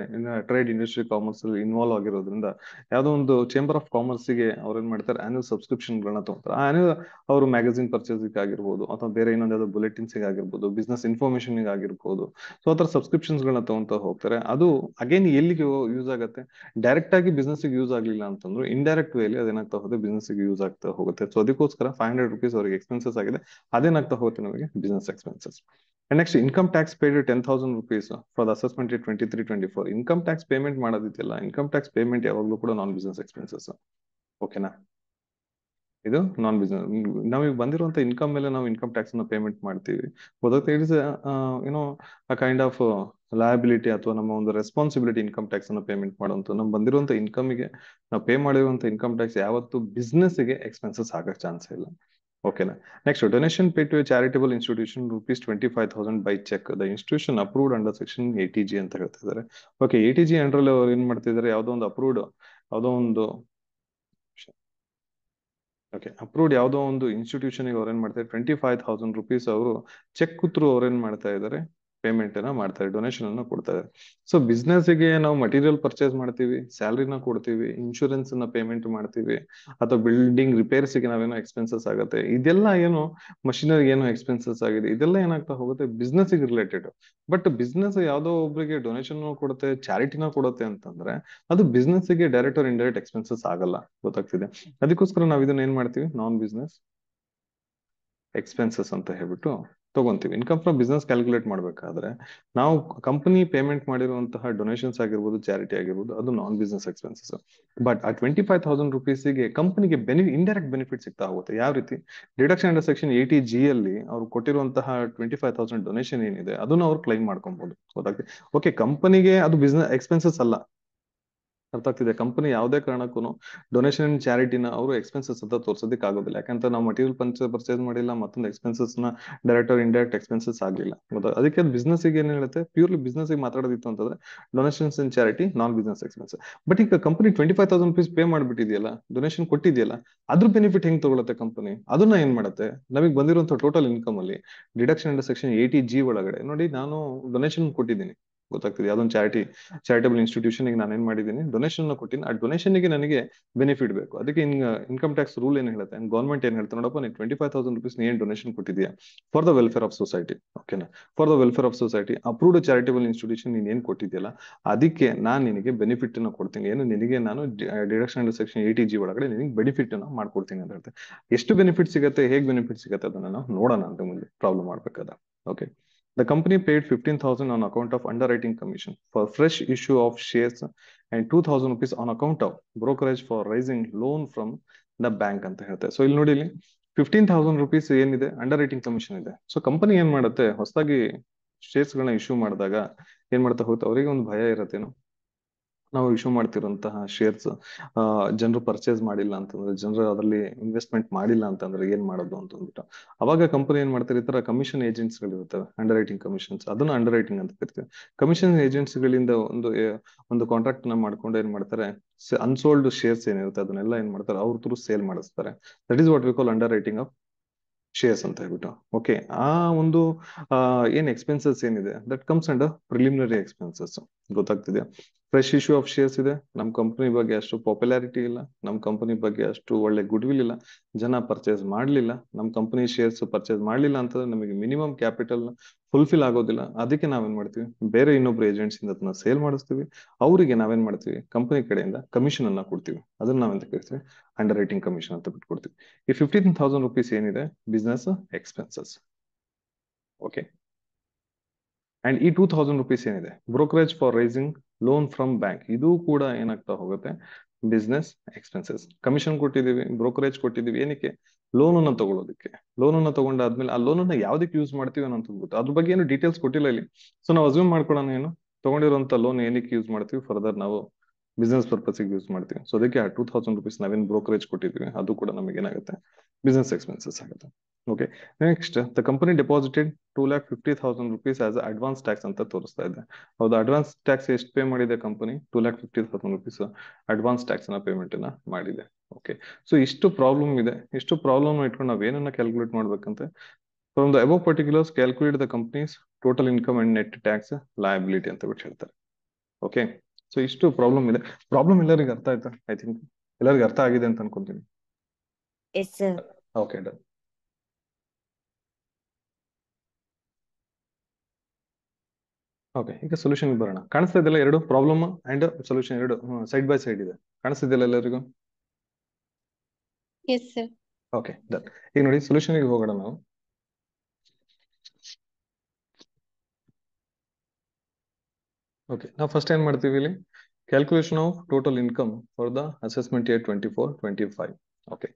ಟ್ರೇಡ್ ಇಂಡಸ್ಟ್ರಿ ಕಾಮರ್ಸ್ ಇನ್ವಾಲ್ವ್ ಆಗಿರೋದ್ರಿಂದ ಯಾವ್ದೋ ಒಂದು ಚೇಂಬರ್ ಆಫ್ ಕಾಮರ್ಸ್ ಗೆ ಅವ್ರು ಏನ್ ಮಾಡ್ತಾರೆ, ಆನ್ಯುವಲ್ ಸಬ್ಸ್ಕ್ರಿಪ್ಷನ್ ಗಳನ್ನ ತಗೋತಾರೆ. ಆನ್ಯುವಲ್ ಅವರು ಮ್ಯಾಗಝಿನ್ ಪರ್ಚೇಸ್ ಆಗಿರ್ಬೋದು, ಅಥವಾ ಬೇರೆ ಇನ್ನೊಂದು ಯಾವ್ದೋ ಬುಲೆಟಿನ್ಸ್ ಆಗಿರ್ಬೋದು, ಬಿಸ್ನೆಸ್ ಇನ್ಫಾರ್ಮೇಶನ್ ಆಗಿರ್ಬೋದು, ಸೊ ಆತರ ಸಬ್ಸ್ಕ್ರಿಪ್ಷನ್ಸ್ ಗಳನ್ನ ತಗೊಂತ ಹೋಗ್ತಾರೆ. ಅದು ಅಗೇನ್ ಎಲ್ಲಿಗೆ ಯೂಸ್ ಆಗುತ್ತೆ, ಡೈರೆಕ್ಟ್ ಆಗಿ ಬಿಸ್ನೆಸ್ ಯೂಸ್ ಆಗ್ಲಿಲ್ಲ ಅಂತಂದ್ರು ಇಂಡೈರೆಕ್ಟ್ ವೇಲಿ ಅದೇನಾಗ್ತಾ ಹೋಗುತ್ತೆ, ಬಿಸ್ನೆಸ್ ಯೂಸ್ ಆಗ್ತಾ ಹೋಗುತ್ತೆ. ಸೊ ಅದಕ್ಕೋಸ್ಕರ 500 rupees ಅವರಿಗೆ ಎಕ್ಸ್ಪೆನ್ಸಸ್ ಆಗಿದೆ, ಅದೇನಾಗ್ತಾ ಹೋಗುತ್ತೆ ನಮಗೆ business expenses. And next, income tax paid 10,000 rupees for the assessment year 23-24. Income tax payment ಮಾಡೋದಿದೆಯಲ್ಲ, ಇನ್ಕಮ್ ಟ್ಯಾಕ್ಸ್ ಪೇಮೆಂಟ್ ಯಾವಾಗಲೂ ಕೂಡ ನಾನ್ ಬಿಸ್ನೆಸ್ ಎಕ್ಸ್ಪೆನ್ಸಸ್. ಓಕೆನಾ, ಇದು ನಾನ್ ಬಿಸ್ನೆಸ್. ನಮಗೆ ಬಂದಿರುವಂತ ಇನ್ಕಮ್ ಮೇಲೆ ನಾವು ಇನ್ಕಮ್ ಟ್ಯಾಕ್ಸ್ ನ ಪೇಮೆಂಟ್ ಮಾಡ್ತೀವಿ. ಗೊತ್ತಾಗ್ತದೆ, ಇಟ್ ಇಸ್ ಏನೋ ಅ ಕೈಂಡ್ ಆಫ್ ಲಯಬಿಲಿಟಿ ಅಥವಾ ನಮ್ಮ ಒಂದು ರೆಸ್ಪಾನ್ಸಿಬಿಲಿಟಿ ಇನ್ಕಮ್ ಟ್ಯಾಕ್ಸ್ ಅನ್ನ ಪೇಮೆಂಟ್ ಮಾಡುವಂತ. ನಮ್ ಬಂದಿರುವಂತ ಇನ್ಕಮ್ ಗೆ ನಾವು ಪೇ ಮಾಡಿರುವಂತ ಇನ್ಕಮ್ ಟ್ಯಾಕ್ಸ್ ಯಾವತ್ತು ಬಿಸ್ನೆಸ್ ಗೆ ಎಕ್ಸ್ಪೆನ್ಸಸ್ ಆಗಕ್ ಚಾನ್ಸ್ ಇಲ್ಲ. ಓಕೆನಾ, next, donation paid to a charitable institution ₹25,000 by cheque. The institution approved under section 80G ಅಂತ ಹೇಳ್ತಿದ್ದಾರೆ. ಓಕೆ, 80G ಅಂಡರ್ ಅವ್ರು ಏನ್ ಮಾಡ್ತಿದ್ದಾರೆ, ಯಾವ್ದೋ ಒಂದು ಅಪ್ರೂವ್ಡ್, ಯಾವ್ದೋ ಒಂದು ಅಪ್ರೂವ್ಡ್ ಯಾವುದೋ ಒಂದು ಇನ್ಸ್ಟಿಟ್ಯೂಷನ್ ಅವ್ರು ಏನ್ ಮಾಡ್ತಾರೆ, 25,000 rupees ಅವರು ಚೆಕ್ ಥ್ರೂ ಅವ್ರು ಏನ್ ಮಾಡ್ತಾ ಇದ್ದಾರೆ, ಪೇಮೆಂಟ್ ಅನ್ನ ಮಾಡ್ತಾರೆ, ಡೊನೇಷನ್ ಅನ್ನ ಕೊಡ್ತಾ ಇದ್ದಾರೆ. ಸೊ ಬಿಸ್ನೆಸ್ ಗೆ ನಾವು ಮಟೀರಿಯಲ್ ಪರ್ಚೇಸ್ ಮಾಡ್ತೀವಿ, ಸ್ಯಾಲರಿನ ಕೊಡ್ತೀವಿ, ಇನ್ಶೂರೆನ್ಸ್ ಅನ್ನ ಪೇಮೆಂಟ್ ಮಾಡ್ತೀವಿ, ಅಥವಾ ಬಿಲ್ಡಿಂಗ್ ರಿಪೇರ್ಸ್ ಗೆ ನಾವೇನೋ ಎಕ್ಸ್ಪೆನ್ಸಸ್ ಆಗುತ್ತೆ, ಇದೆಲ್ಲ ಏನು ಮಷಿನರಿ ಏನೋ ಎಕ್ಸ್ಪೆನ್ಸಸ್ ಆಗಿದೆ, ಇದೆಲ್ಲ ಏನಾಗ್ತಾ ಹೋಗುತ್ತೆ ಬಿಸ್ನೆಸ್ ಗೆ ರಿಲೇಟೆಡ್. ಬಟ್ ಬಿಸ್ನೆಸ್ ಯಾವ್ದೋ ಒಬ್ರಿಗೆ ಡೊನೇಷನ್ ಕೊಡುತ್ತೆ, ಚಾರಿಟಿನ ಕೊಡುತ್ತೆ ಅಂತಂದ್ರೆ ಅದು ಬಿಸ್ನೆಸ್ ಗೆ ಡೈರೆಕ್ಟ್ ಆರ್ ಇಂಡೈರೆಕ್ಟ್ ಎಕ್ಸ್ಪೆನ್ಸಸ್ ಆಗಲ್ಲ. ಗೊತ್ತಾಗ್ತಿದೆ, ಅದಕ್ಕೋಸ್ಕರ ನಾವು ಇದನ್ನ ಏನ್ ಮಾಡ್ತೀವಿ, ನಾನ್ ಬಿಸ್ನೆಸ್ ಎಕ್ಸ್ಪೆನ್ಸಸ್ ಅಂತ ಹೇಳ್ಬಿಟ್ಟು ತಗೊಂತೀವಿ. ಇನ್ಕಮ್ ಫ್ರಮ್ ಬಿಸ್ನೆಸ್ ಕ್ಯಾಲ್ಕುಲೇಟ್ ಮಾಡ್ಬೇಕಾದ್ರೆ ನಾವು ಕಂಪನಿ ಪೇಮೆಂಟ್ ಮಾಡಿರುವಂತಹ ಡೊನೇಷನ್ಸ್ ಆಗಿರ್ಬೋದು, ಚಾರಿಟಿ ಆಗಿರ್ಬೋದು, ಅದು ನಾನ್ ಬಿಸ್ನೆಸ್ ಎಕ್ಸ್ಪೆನ್ಸಸ್. ಬಟ್ ಆ 25,000 rupees ಕಂಪನಿಗೆ ಇಂಡೈರೆಕ್ಟ್ ಬೆನಿಫಿಟ್ ಸಿಗ್ತಾ ಹೋಗುತ್ತೆ. ಯಾವ ರೀತಿ, ಡಿಡಕ್ಷನ್ ಅಂಡರ್ ಸೆಕ್ಷನ್ 80G ಅಲ್ಲಿ ಅವ್ರು ಕೊಟ್ಟಿರುವಂತಹ 25,000 ಡೊನೇಷನ್ ಏನಿದೆ ಅದನ್ನ ಅವ್ರು ಕ್ಲೈಮ್ ಮಾಡ್ಕೊಬಹುದು. ಗೊತ್ತಾಗ್ತದೆ, ಓಕೆ, ಕಂಪನಿಗೆ ಅದು ಬಿಸ್ನೆಸ್ ಎಕ್ಸ್ಪೆನ್ಸಸ್ ಅಲ್ಲ, ಅರ್ಥ ಆಗ್ತಿದೆ. ಕಂಪನಿ ಯಾವುದೇ ಕಾರಣಕ್ಕೂ ಡೊನೇಷನ್ ಅಂಡ್ ಚಾರಿಟಿನ ಅವರು ಎಕ್ಸ್ಪೆನ್ಸಸ್ ಅಂತ ತೋರ್ಸೋದಕ್ಕೆ ಆಗೋದಿಲ್ಲ. ಯಾಕಂತ ನಾವು ಮಟೀರಿಯಲ್ ಪರ್ಚೇಸ್ ಮಾಡಿಲ್ಲ, ಮತ್ತೊಂದು ಎಕ್ಸ್ಪೆನ್ಸಸ್ ನ ಡೈರೆಕ್ಟ್ ಆರ್ ಇಂಡೈರೆಕ್ಟ್ ಎಕ್ಸ್ಪೆನ್ಸಸ್ ಆಗಿಲ್ಲ. ಅದಕ್ಕೆ ಬಿಸ್ನೆಸ್ ಏನ್ ಹೇಳುತ್ತೆ, ಪ್ಯೂರ್ಲಿ ಬಿಸ್ನೆಸ್ ಮಾತಾಡೋದಿತ್ತು ಅಂತಂದ್ರೆ donations and charity non business expense. But ಈಗ ಕಂಪನಿ 25,000 rupees ಪೇ ಮಾಡ್ಬಿಟ್ಟಿದೆಯಲ್ಲ, ಡೊನೇಷನ್ ಕೊಟ್ಟಿದೆಯಲ್ಲ, ಅದ್ರ ಬೆನಿಫಿಟ್ ಹೆಂಗ್ ತಗೊಳುತ್ತೆ ಕಂಪನಿ? ಅದನ್ನ ಏನ್ ಮಾಡುತ್ತೆ, ನಮಗೆ ಬಂದಿರುವಂತ ಟೋಟಲ್ ಇನ್ಕಮ್ ಅಲ್ಲಿ ಡಿಡಕ್ಷನ್ ಅಂಡರ್ ಸೆಕ್ಷನ್ 80G ಒಳಗಡೆ ನೋಡಿ, ನಾನು ಡೊನೇಷನ್ ಕೊಟ್ಟಿದ್ದೀನಿ, ಗೊತ್ತಾಗ್ತದೆ, ಯಾವ್ದೊಂದು ಚಾರಿಟಬಲ್ ಇನ್ಸ್ಟಿಟ್ಯೂಷನ್ ನಾನು ಏನ್ ಮಾಡಿದ್ದೀನಿ, ಡೊನೇಷನ್ ಕೊಟ್ಟಿನಿ. ಆ ಡೊನೇಷನ್ ಗೆ ನನಗೆ ಬೆನಿಫಿಟ್ ಬೇಕು. ಅದಕ್ಕೆ ಇನ್ಕಮ್ ಟ್ಯಾಕ್ಸ್ ರೂಲ್ ಏನ್ ಹೇಳುತ್ತೆ, ಗೌರ್ಮೆಂಟ್ ಏನ್ ಹೇಳ್ತಾರೆ, ನೋಡಪ್ಪ ನೀನು 25,000 rupees ಏನ್ ಡೊನೇಷನ್ ಕೊಟ್ಟಿದ್ಯಾ for the welfare of society, ಓಕೆನಾ, for the welfare of society approved charitable institution ನೀನ್ ಏನ್ ಕೊಟ್ಟಿದ್ಯಲ್ಲ, ಅದಕ್ಕೆ ನಾನು ನಿನಗೆ ಬೆನಿಫಿಟ್ ಅನ್ನು ಕೊಡ್ತೀನಿ. ಏನು ನಿನಗೆ ನಾನು ಡಿಡಕ್ಷನ್ ಅಂಡರ್ ಸೆಕ್ಷನ್ 80G ಒಳಗಡೆ ನಿನಗೆ ಬೆನಿಫಿಟ್ ಅನ್ನು ಮಾಡ್ಕೊಡ್ತೀನಿ ಅಂತ ಹೇಳ್ತಾರೆ. ಎಷ್ಟು ಬೆನಿಫಿಟ್ ಸಿಗುತ್ತೆ, ಹೇಗೆ ಬೆನಿಫಿಟ್ ಸಿಗುತ್ತೆ ಅದನ್ನ ನಾವು ನೋಡೋಣ ಅಂತ ಮುಂದೆ ಪ್ರಾಬ್ಲಮ್ ಮಾಡ್ಬೇಕಾದ. Okay, the company paid 15,000 on account of underwriting commission for fresh issue of shares and 2,000 rupees on account of brokerage for raising loan from the bank ಅಂತ ಹೇಳ್ತಾರೆ. ಸೊ ಇಲ್ಲಿ ನೋಡಿ, ಇಲ್ಲಿ 15,000 rupees ಏನಿದೆ ಅಂಡರ್ ರೈಟಿಂಗ್ ಕಮಿಷನ್ ಇದೆ. So company ಏನ್ ಮಾಡುತ್ತೆ, ಹೊಸದಾಗಿ ಶೇರ್ಸ್ ಗಳನ್ನ ಇಶ್ಯೂ ಮಾಡಿದಾಗ ಏನ್ ಮಾಡ್ತಾ ಹೋಗುತ್ತೆ, ಅವರಿಗೆ ಒಂದು ಭಯ ಇರತ್ತೇನು, ನಾವು ಇಶ್ಯೂ ಮಾಡ್ತಿರುವಂತಹ ಶೇರ್ಸ್ ಜನರು ಪರ್ಚೇಸ್ ಮಾಡಿಲ್ಲ ಅಂತಂದ್ರೆ, ಜನರು ಅದರಲ್ಲಿ ಇನ್ವೆಸ್ಟ್ಮೆಂಟ್ ಮಾಡಿಲ್ಲ ಅಂತಂದ್ರೆ ಏನ್ ಮಾಡೋದು ಅಂತ ಅಂದ್ಬಿಟ್ಟು ಅವಾಗ ಕಂಪನಿ ಏನ್ ಮಾಡ್ತಾರೆ, ಈ ತರ ಕಮಿಷನ್ ಏಜೆಂಟ್ಸ್ ಗಳು ಇರ್ತವೆ, ಅಂಡರ್ ರೈಟಿಂಗ್ ಕಮಿಷನ್ಸ್, ಅದನ್ನ ಅಂಡರ್ ರೈಟಿಂಗ್ ಅಂತ ಕರಿತೀವಿ. ಕಮಿಷನ್ ಏಜೆಂಟ್ಸ್ ಗಳಿಂದ ಒಂದು ಕಾಂಟ್ರಾಕ್ಟ್ ನ ಮಾಡ್ಕೊಂಡು ಏನ್ ಮಾಡ್ತಾರೆ, ಅನ್ಸೋಲ್ಡ್ ಶೇರ್ಸ್ ಏನಿರುತ್ತೆ ಅದನ್ನೆಲ್ಲ ಏನ್ ಮಾಡ್ತಾರೆ, ಅವ್ರ ಥ್ರೂ ಸೇಲ್ ಮಾಡಿಸ್ತಾರೆ. That is what we call underwriting of shares ಅಂತ ಹೇಳ್ಬಿಟ್ಟು. ಓಕೆ, ಆ ಒಂದು ಏನ್ ಎಕ್ಸ್ಪೆನ್ಸಸ್ ಏನಿದೆ that comes under preliminary expenses, ಗೊತ್ತಾಗ್ತಿದೆ. ಫ್ರೆಶ್ ಇಶ್ಯೂ ಆಫ್ ಶೇರ್ಸ್ ಇದೆ, ನಮ್ ಕಂಪನಿ ಬಗ್ಗೆ ಅಷ್ಟು ಪಾಪ್ಯುಲಾರಿಟಿ ಇಲ್ಲ, ನಮ್ ಕಂಪನಿ ಬಗ್ಗೆ ಅಷ್ಟು ಒಳ್ಳೆ ಗುಡ್ ವಿಲ್ ಇಲ್ಲ, ಜನ ಪರ್ಚೇಸ್ ಮಾಡ್ಲಿಲ್ಲ, ನಮ್ ಕಂಪನಿ ಶೇರ್ಸ್ ಪರ್ಚೇಸ್ ಮಾಡ್ಲಿಲ್ಲ ಅಂತಂದ್ರೆ ನಮಗೆ ಮಿನಿಮಮ್ ಕ್ಯಾಪಿಟಲ್ ಫುಲ್ಫಿಲ್ ಆಗೋದಿಲ್ಲ. ಅದಕ್ಕೆ ನಾವೇನ್ ಮಾಡ್ತೀವಿ, ಬೇರೆ ಇನ್ನೊಬ್ರು ಏಜೆಂಟ್ಸ್ ಇಂದ ಅದನ್ನ ಸೇಲ್ ಮಾಡಿಸ್ತೀವಿ, ಅವರಿಗೆ ನಾವೇನ್ ಮಾಡ್ತೀವಿ, ಕಂಪನಿ ಕಡೆಯಿಂದ ಕಮಿಷನ್ ಅನ್ನ ಕೊಡ್ತೀವಿ. ಅದನ್ನ ನಾವೆಂತ ಕರಿತೀವಿ, ಅಂಡರ್ ರೈಟಿಂಗ್ ಕಮಿಷನ್ ಅಂತ ಬಿಟ್ಕೊಡ್ತೀವಿ. ಈ 15,000 rupees ಏನಿದೆ ಬಿಸ್ನೆಸ್ ಎಕ್ಸ್ಪೆನ್ಸಸ್. ಓಕೆ, ಅಂಡ್ ಈ 2,000 rupees ಏನಿದೆ brokerage for raising loan from bank, ಇದು ಕೂಡ ಏನಾಗ್ತಾ ಹೋಗುತ್ತೆ, ಬಿಸ್ನೆಸ್ ಎಕ್ಸ್ಪೆನ್ಸಸ್. ಕಮಿಷನ್ ಕೊಟ್ಟಿದ್ದೀವಿ, ಬ್ರೋಕರೇಜ್ ಕೊಟ್ಟಿದ್ದೀವಿ, ಏನಕ್ಕೆ, ಲೋನ್ ಅನ್ನ ತಗೊಳ್ಳೋದಕ್ಕೆ. ಲೋನ್ ಅನ್ನ ತಗೊಂಡಾದ್ಮೇಲೆ ಆ ಲೋನ್ ಅನ್ನ ಯಾವ್ದಕ್ಕೆ ಯೂಸ್ ಮಾಡ್ತೀವಿ ಅನ್ನೋ ಅಂದ್ಬಿಟ್ಟು ಅದ್ರ ಬಗ್ಗೆ ಏನು ಡೀಟೇಲ್ಸ್ ಕೊಟ್ಟಿಲ್ಲ ಇಲ್ಲಿ. ಸೊ ನಾವು ಅಸ್ಯೂಮ್ ಮಾಡ್ಕೊಳ್ಳೋಣ, ಏನು ತಗೊಂಡಿರುವಂತ ಲೋನ್ ಏನಕ್ಕೆ ಯೂಸ್ ಮಾಡ್ತೀವಿ, ಫರ್ದರ್ ನಾವು ಬಿಸ್ನೆಸ್ ಪರ್ಪಸ್ ಯೂಸ್ ಮಾಡ್ತೀವಿ. ಸೊ ಅದಕ್ಕೆ ಆ 2,000 rupees ನಾವೇನು ಬ್ರೋಕರೇಜ್ ಕೊಟ್ಟಿದ್ವಿ ಅದು ಕೂಡ ನಮಗೆ ಏನಾಗುತ್ತೆ, ಬಿಸ್ನೆಸ್ ಎಕ್ಸ್ಪೆನ್ಸಸ್ ಆಗುತ್ತೆ. Okay, next the company deposited 2,50,000 rupees as advance tax ಅಂತ ತೋರಿಸ್ತಾ ಇದೆ. ಹೌದು, ಅಡ್ವಾನ್ಸ್ ಟ್ಯಾಕ್ಸ್ ಎಷ್ಟು ಪೇ ಮಾಡಿದೆ ಕಂಪನಿ, 2,50,000 rupees ಅಡ್ವಾನ್ಸ್ ಟ್ಯಾಕ್ಸ್ ನ ಪೇಮೆಂಟ್ ಅನ್ನ ಮಾಡಿದೆ. ಓಕೆ, ಸೊ ಇಷ್ಟು ಪ್ರಾಬ್ಲಮ್ ಇದೆ. ಇಷ್ಟು ಪ್ರಾಬ್ಲಮ್ ಇಟ್ಕೊಂಡು ನಾವ್ ಏನನ್ನ ಕ್ಯಾಲ್ಕುಲೇಟ್ ಮಾಡ್ಬೇಕಂತೆ, from the above particulars calculate the company's total income and net tax liability ಅಂತ ಬಿಟ್ಟು ಹೇಳ್ತಾರೆ. ಓಕೆ, ಸೊ ಇಷ್ಟು ಪ್ರಾಬ್ಲಮ್ ಇದೆ. ಪ್ರಾಬ್ಲಮ್ ಎಲ್ಲರಿಗೂ ಅರ್ಥ ಆಯ್ತಾ? ಐ ಥಿಂಕ್ ಎಲ್ಲರಿಗೂ ಅರ್ಥ ಆಗಿದೆ ಅಂತ ಅನ್ಕೊಂತೀನಿ. Yes, sir. Okay, done. Okay, ಈಗ ಸೊಲ್ಯೂಷನ್ ಬರೋಣ. ಕಾಣಿಸ್ತಾ ಇದೆಲ್ಲ, ಎರಡು ಪ್ರಾಬ್ಲಮ್ ಅಂಡ್ ಸೊಲ್ಯೂಷನ್ ಎರಡು ಸೈಡ್ ಬೈ ಸೈಡ್ ಇದೆ, ಕಾಣಿಸ್ತಿದೆಯಲ್ಲ ಎಲ್ಲರಿಗೂ? Yes, sir. Okay, done. ಈಗ ನೋಡಿ ಸೊಲ್ಯೂಷನ್ ಗೆ ಹೋಗೋಣ ನಾವು. ಓಕೆ, ನಾವು ಫಸ್ಟ್ ಏನ್ ಮಾಡ್ತೀವಿ ಇಲ್ಲಿ, calculation of total income for the assessment year 24-25. Okay,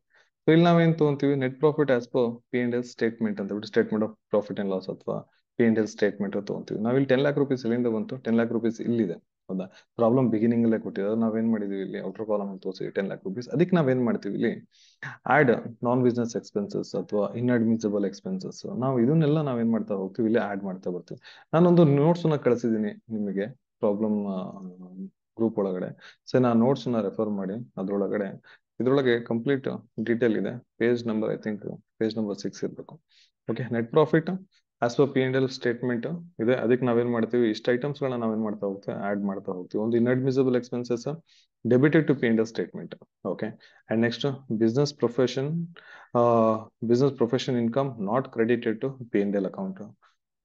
so ಇಲ್ಲಿ ನಾವೇನ್ ತಗೊಂತೀವಿ, net profit as per P&L statement ಅಂತ ಬಿಟ್ಟು, statement of profit and loss ಅಥವಾ P&L ಸ್ಟೇಟ್ಮೆಂಟ್ ತಗೊಂತೀವಿ. ನಾವಿಲ್ಲಿ 10 lakh rupees ಎಲ್ಲಿಂದ ಬಂತು, 10 lakh rupees ಇಲ್ಲಿದೆ, ಹೌದಾ? ಪ್ರಾಬ್ಲಮ್ ಬಿಗಿನಿಂಗ್ ಅಲ್ಲೇ ಕೊಟ್ಟಿದ್ದಾರೆ, ನಾವೇನ್ ಮಾಡಿದೀವಿ ಇಲ್ಲಿ ಔಟರ್ ಕಾಲಮ್ ಅಂತ ತೋರಿಸಿ 10 lakh rupees. ಅದಕ್ಕೆ ನಾವೇನ್ ಮಾಡ್ತೀವಿ ಇಲ್ಲಿ, ಆಡ್ ನಾನ್ ಬಿಸ್ನೆಸ್ ಎಕ್ಸ್ಪೆನ್ಸಸ್ ಅಥವಾ ಇನ್ಅಡ್ಮಿಸಿಬಲ್ ಎಕ್ಸ್ಪೆನ್ಸಸ್, ನಾವು ಇದನ್ನೆಲ್ಲ ನಾವೇನ್ ಮಾಡ್ತಾ ಹೋಗ್ತೀವಿ, ಇಲ್ಲಿ ಆಡ್ ಮಾಡ್ತಾ ಬರ್ತೀವಿ. ನಾನೊಂದು ನೋಟ್ಸ್ ಅನ್ನ ಕಳಿಸಿದ್ದೀನಿ ನಿಮಗೆ ಪ್ರಾಬ್ಲಮ್ ಗ್ರೂಪ್ ಒಳಗಡೆ. ಸೊ ನಾನು ನೋಟ್ಸ್ ನ ರೆಫರ್ ಮಾಡಿ, ಅದ್ರೊಳಗಡೆ ಇದ್ರೊಳಗೆ ಕಂಪ್ಲೀಟ್ ಡೀಟೇಲ್ ಇದೆ. Page number I think page number 6 ಇರಬೇಕು. Okay, net profit as per P&L statement ಇದೆ. ಅದಕ್ಕೆ ನಾವೇನ್ ಮಾಡ್ತೀವಿ, ಇಷ್ಟು ಐಟಮ್ಸ್ ಗಳನ್ನ ನಾವೇನ್ ಮಾಡ್ತಾ ಹೋಗ್ತೀವಿ, ಆಡ್ ಮಾಡ್ತಾ ಹೋಗ್ತೀವಿ. ಒಂದು inadmissible expenses debited to P&L statement. Okay, and next business profession income not credited to P&L account.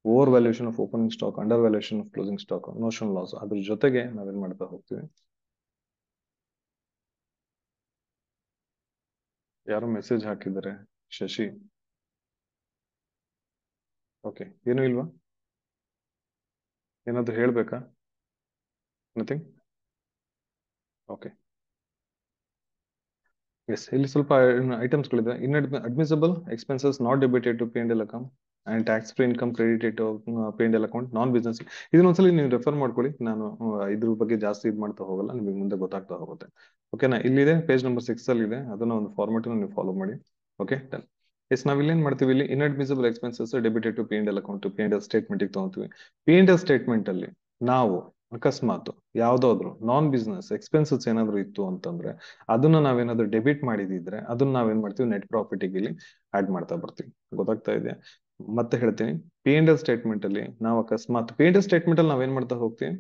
Over valuation of opening stock, under valuation of closing stock, notion loss, ಅದ್ರ ಜೊತೆಗೆ ನಾವೇನ್ ಮಾಡ್ತಾ ಹೋಗ್ತೀವಿ. ಯಾರೋ ಮೆಸೇಜ್ ಹಾಕಿದ್ದಾರೆ, ಶಶಿ. ಓಕೆ, ಏನು ಇಲ್ವಾ, ಏನಾದ್ರು ಹೇಳ್ಬೇಕಾ? ನಥಿಂಗ್. ಓಕೆ, ಎಸ್, ಇಲ್ಲಿ ಸ್ವಲ್ಪ ಐಟಮ್ಸ್ ಗಳಿದೆ. Admissible expenses not debited to P&L account. And tax free income credit P and account non business. ಇದನ್ನೊಂದ್ಸಲಿ ನೀವು ರೆಫರ್ ಮಾಡ್ಕೊಳ್ಳಿ. ನಾನು ಇದ್ರ ಬಗ್ಗೆ ಜಾಸ್ತಿ ಇದು ಮಾಡ್ತಾ ಹೋಗಲ್ಲ, ನಿಮಗೆ ಮುಂದೆ ಗೊತ್ತಾಗ್ತಾ ಹೋಗುತ್ತೆ. ಓಕೆನಾ? ಇಲ್ಲಿದೆ ಪೇಜ್ ನಂಬರ್ 6 ಅಲ್ಲಿ ಇದೆ, ಅದನ್ನ ಒಂದು ಫಾರ್ಮೆಟ್ ನೀವು ಫಾಲೋ ಮಾಡಿ. Okay done. ಎಸ್, ನಾವ್ ಇಲ್ಲಿ ಏನ್ ಮಾಡ್ತೀವಿ, ಇಲ್ಲಿ inadmissible expenses debited to P and L account P and L statement ತಗೊಂತೀವಿ. ಪಿ ಅಂಡ್ ಎಲ್ ಸ್ಟೇಟ್ಮೆಂಟ್ ಅಲ್ಲಿ ನಾವು ಅಕಸ್ಮಾತ್ ಯಾವ್ದಾದ್ರು ನಾನ್ ಬಿಸ್ನೆಸ್ ಎಕ್ಸ್ಪೆನ್ಸಸ್ ಏನಾದ್ರು ಇತ್ತು ಅಂತಂದ್ರೆ ಅದನ್ನ ನಾವೇನಾದ್ರು ಡೆಬಿಟ್ ಮಾಡಿದಿದ್ರೆ ಅದನ್ನ ನಾವೇನ್ ಮಾಡ್ತೀವಿ, ನೆಟ್ ಪ್ರಾಫಿಟ್ ಇಲ್ಲಿ ಆಡ್ ಮಾಡ್ತಾ ಬರ್ತೀವಿ. ಗೊತ್ತಾಗ್ತಾ ಇದೆಯಾ? ಮತ್ತೆ ಹೇಳ್ತೀನಿ, ಪಿ ಅಂಡ್ ಎಲ್ ಸ್ಟೇಟ್ಮೆಂಟ್ ಅಲ್ಲಿ ನಾವು ಅಕಸ್ಮಾತ್ ಪಿ ಅಂಡ್ ಎಲ್ ಸ್ಟೇಟ್ಮೆಂಟ್ ಅಲ್ಲಿ ನಾವೇನ್ ಮಾಡ್ತಾ ಹೋಗ್ತೀವಿ,